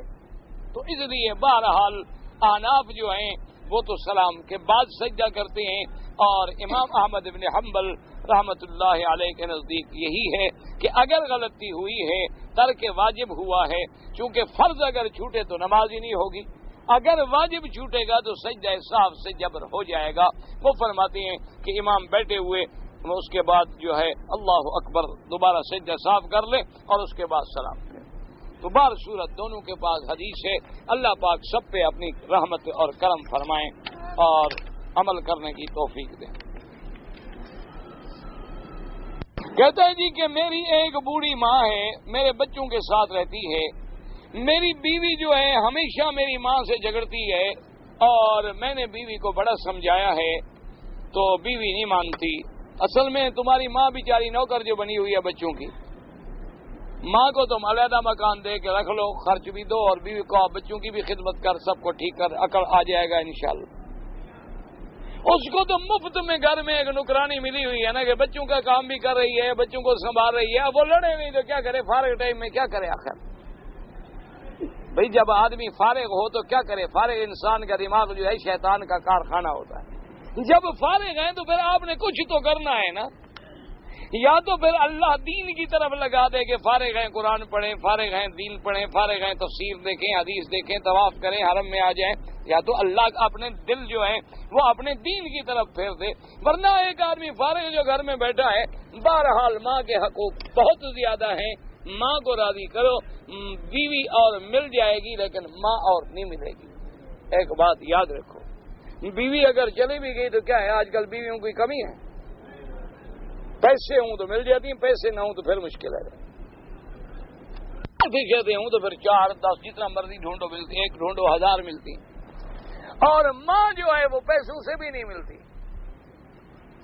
تو اس لیے بہرحال احناف جو ہیں وہ تو سلام کے بعد سجدہ کرتے ہیں، اور امام احمد بن حنبل رحمت اللہ علیہ کے نزدیک یہی ہے کہ اگر غلطی ہوئی ہے، ترک واجب ہوا ہے، چونکہ فرض اگر چھوٹے تو نماز ہی نہیں ہوگی، اگر واجب چھوٹے گا تو سجدہ سہو سے جبر ہو جائے گا. وہ فرماتے ہیں کہ امام بیٹھے ہوئے اس کے بعد جو ہے اللہ اکبر دوبارہ سجدہ سہو کر لے اور اس کے بعد سلام کرے. تو بہر صورت دونوں کے پاس حدیث ہے. اللہ پاک سب پہ اپنی رحمت اور کرم فرمائیں اور عمل کرنے کی توفیق دیں. کہتا ہے جی کہ میری ایک بوڑھی ماں ہے، میرے بچوں کے ساتھ رہتی ہے. میری بیوی جو ہے ہمیشہ میری ماں سے جھگڑتی ہے، اور میں نے بیوی کو بڑا سمجھایا ہے تو بیوی نہیں مانتی. اصل میں تمہاری ماں بیچاری نوکر جو بنی ہوئی ہے بچوں کی، ماں کو تم علیحدہ مکان دے کے رکھ لو، خرچ بھی دو اور بیوی کو بچوں کی بھی خدمت کر، سب کو ٹھیک کر، عقل آ جائے گا انشاءاللہ. اس کو تو مفت میں گھر میں ایک نوکرانی ملی ہوئی ہے نا کہ بچوں کا کام بھی کر رہی ہے، بچوں کو سنبھال رہی ہے. اب وہ لڑے نہیں تو کیا کرے، فارغ ٹائم میں کیا کرے. آخر بھئی جب آدمی فارغ ہو تو کیا کرے، فارغ انسان کا دماغ جو ہے شیطان کا کارخانہ ہوتا ہے. جب فارغ ہیں تو پھر آپ نے کچھ تو کرنا ہے نا، یا تو پھر اللہ دین کی طرف لگا دے کہ فارغ ہیں قرآن پڑھیں، فارغ ہیں دین پڑھیں، فارغ ہیں تفسیر دیکھیں، حدیث دیکھیں، طواف کریں، حرم میں آ جائیں، یا تو اللہ اپنے دل جو ہے وہ اپنے دین کی طرف پھیر دے. ورنہ ایک آدمی فارغ جو گھر میں بیٹھا ہے، بہرحال ماں کے حقوق بہت زیادہ ہیں، ماں کو راضی کرو، بیوی اور مل جائے گی لیکن ماں اور نہیں ملے گی۔ ایک بات یاد رکھو، بیوی اگر چلی بھی گئی تو کیا ہے، آج کل بیویوں کی کمی ہے، پیسے ہوں تو مل جاتی ہیں، پیسے نہ ہوں تو پھر مشکل ہے، کہتے ہوں تو پھر 4 10 جتنا مرضی ڈھونڈو ملتی، 1 ڈھونڈو 1000 ملتی، اور ماں جو ہے وہ پیسوں سے بھی نہیں ملتی۔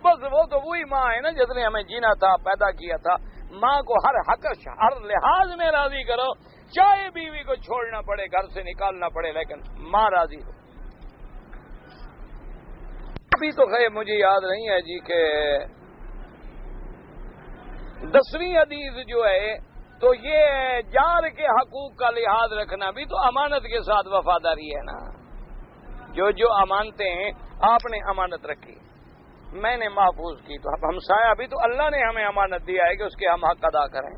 بس وہ تو وہی ماں ہے نا جس نے ہمیں جینا تھا، پیدا کیا تھا۔ ماں کو ہر حق ہر لحاظ میں راضی کرو، چاہے بیوی کو چھوڑنا پڑے، گھر سے نکالنا پڑے، لیکن ماں راضی ہو۔ ابھی تو خیر مجھے یاد نہیں ہے جی کہ 10ویں حدیث جو ہے تو یہ جار کے حقوق کا لحاظ رکھنا بھی تو امانت کے ساتھ وفاداری ہے نا۔ جو امانتیں ہیں آپ نے امانت رکھی، میں نے محفوظ کی، تو ہمسایہ بھی تو اللہ نے ہمیں امانت دیا ہے کہ اس کے ہم حق ادا کریں۔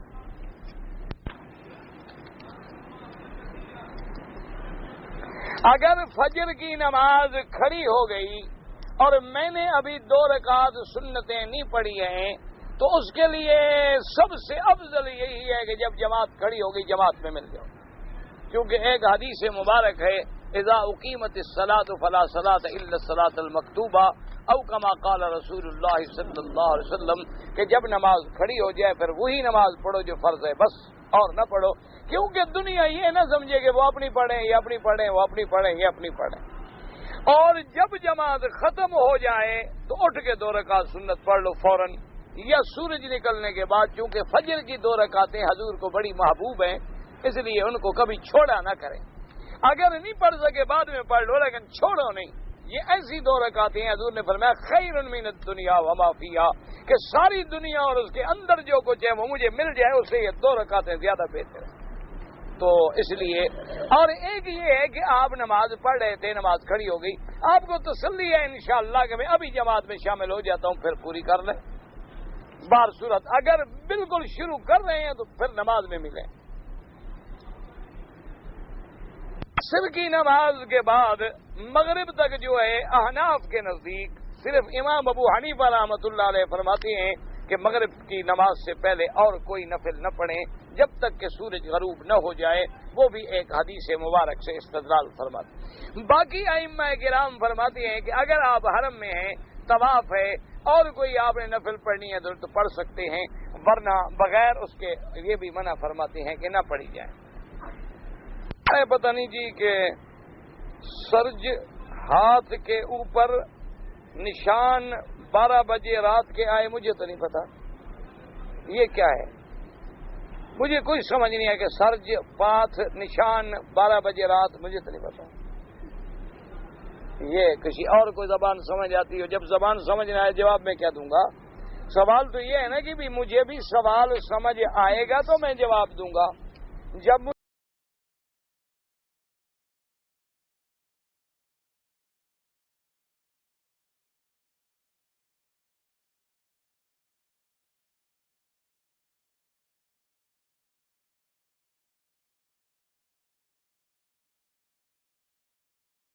اگر فجر کی نماز کھڑی ہو گئی اور میں نے ابھی 2 رکعت سنتیں نہیں پڑھی ہیں تو اس کے لیے سب سے افضل یہی ہے کہ جب جماعت کھڑی ہوگی جماعت میں مل جاؤ، کیونکہ ایک حدیث مبارک ہے اذا اقیمت الصلاۃ فلا صلاۃ الا الصلاۃ المکتوبہ او کما قال رسول اللہ صلی اللہ علیہ وسلم، کہ جب نماز کھڑی ہو جائے پھر وہی نماز پڑھو جو فرض ہے بس، اور نہ پڑھو، کیونکہ دنیا یہ نہ سمجھے کہ وہ اپنی پڑھیں یہ اپنی پڑھیں، وہ اپنی پڑھیں یہ اپنی پڑھیں۔ اور جب جماعت ختم ہو جائے تو اٹھ کے 2 رکعت سنت پڑھ لو فوراً، یا سورج نکلنے کے بعد، چونکہ فجر کی 2 رکعتیں حضور کو بڑی محبوب ہیں اس لیے ان کو کبھی چھوڑا نہ کریں۔ اگر نہیں پڑھ سکے بعد میں پڑھ لو لیکن چھوڑو نہیں۔ یہ ایسی 2 رکعتیں حضور نے فرمایا خیر من الدنیا وما فیہا، کہ ساری دنیا اور اس کے اندر جو کچھ ہے وہ مجھے مل جائے، اس سے یہ 2 رکعتیں زیادہ بہتر ہیں۔ تو اس لیے، اور ایک یہ ہے کہ آپ نماز پڑھ رہے تھے، نماز کھڑی ہو گئی، آپ کو تسلی ہے انشاءاللہ کہ میں ابھی جماعت میں شامل ہو جاتا ہوں، پھر پوری کر لیں۔ بار صورت اگر بالکل شروع کر رہے ہیں تو پھر نماز میں ملیں۔ عصر کی نماز کے بعد مغرب تک جو ہے احناف کے نزدیک، صرف امام ابو حنیفہ رحمۃ اللہ علیہ فرماتے ہیں کہ مغرب کی نماز سے پہلے اور کوئی نفل نہ پڑھیں جب تک کہ سورج غروب نہ ہو جائے، وہ بھی ایک حدیث مبارک سے استدلال فرماتے ہیں۔ باقی ائمہ کرام فرماتے ہیں کہ اگر آپ حرم میں ہیں، طواف ہے، اور کوئی آپ نے نفل پڑھنی ہے تو پڑھ سکتے ہیں، ورنہ بغیر اس کے یہ بھی منع فرماتے ہیں کہ نہ پڑھی جائے۔ پتہ نہیں جی کہ سرج ہاتھ کے اوپر نشان 12 بجے رات کے آئے، مجھے تو نہیں پتا یہ کیا ہے، مجھے کوئی سمجھ نہیں ہے کہ سرج پاتھ نشان 12 بجے رات، مجھے تو نہیں پتا، یہ کسی اور کوئی زبان سمجھ آتی ہو، جب زبان سمجھ نہ آئے جواب میں کیا دوں گا؟ سوال تو یہ ہے نا کہ بھی مجھے بھی سوال سمجھ آئے گا تو میں جواب دوں گا، جب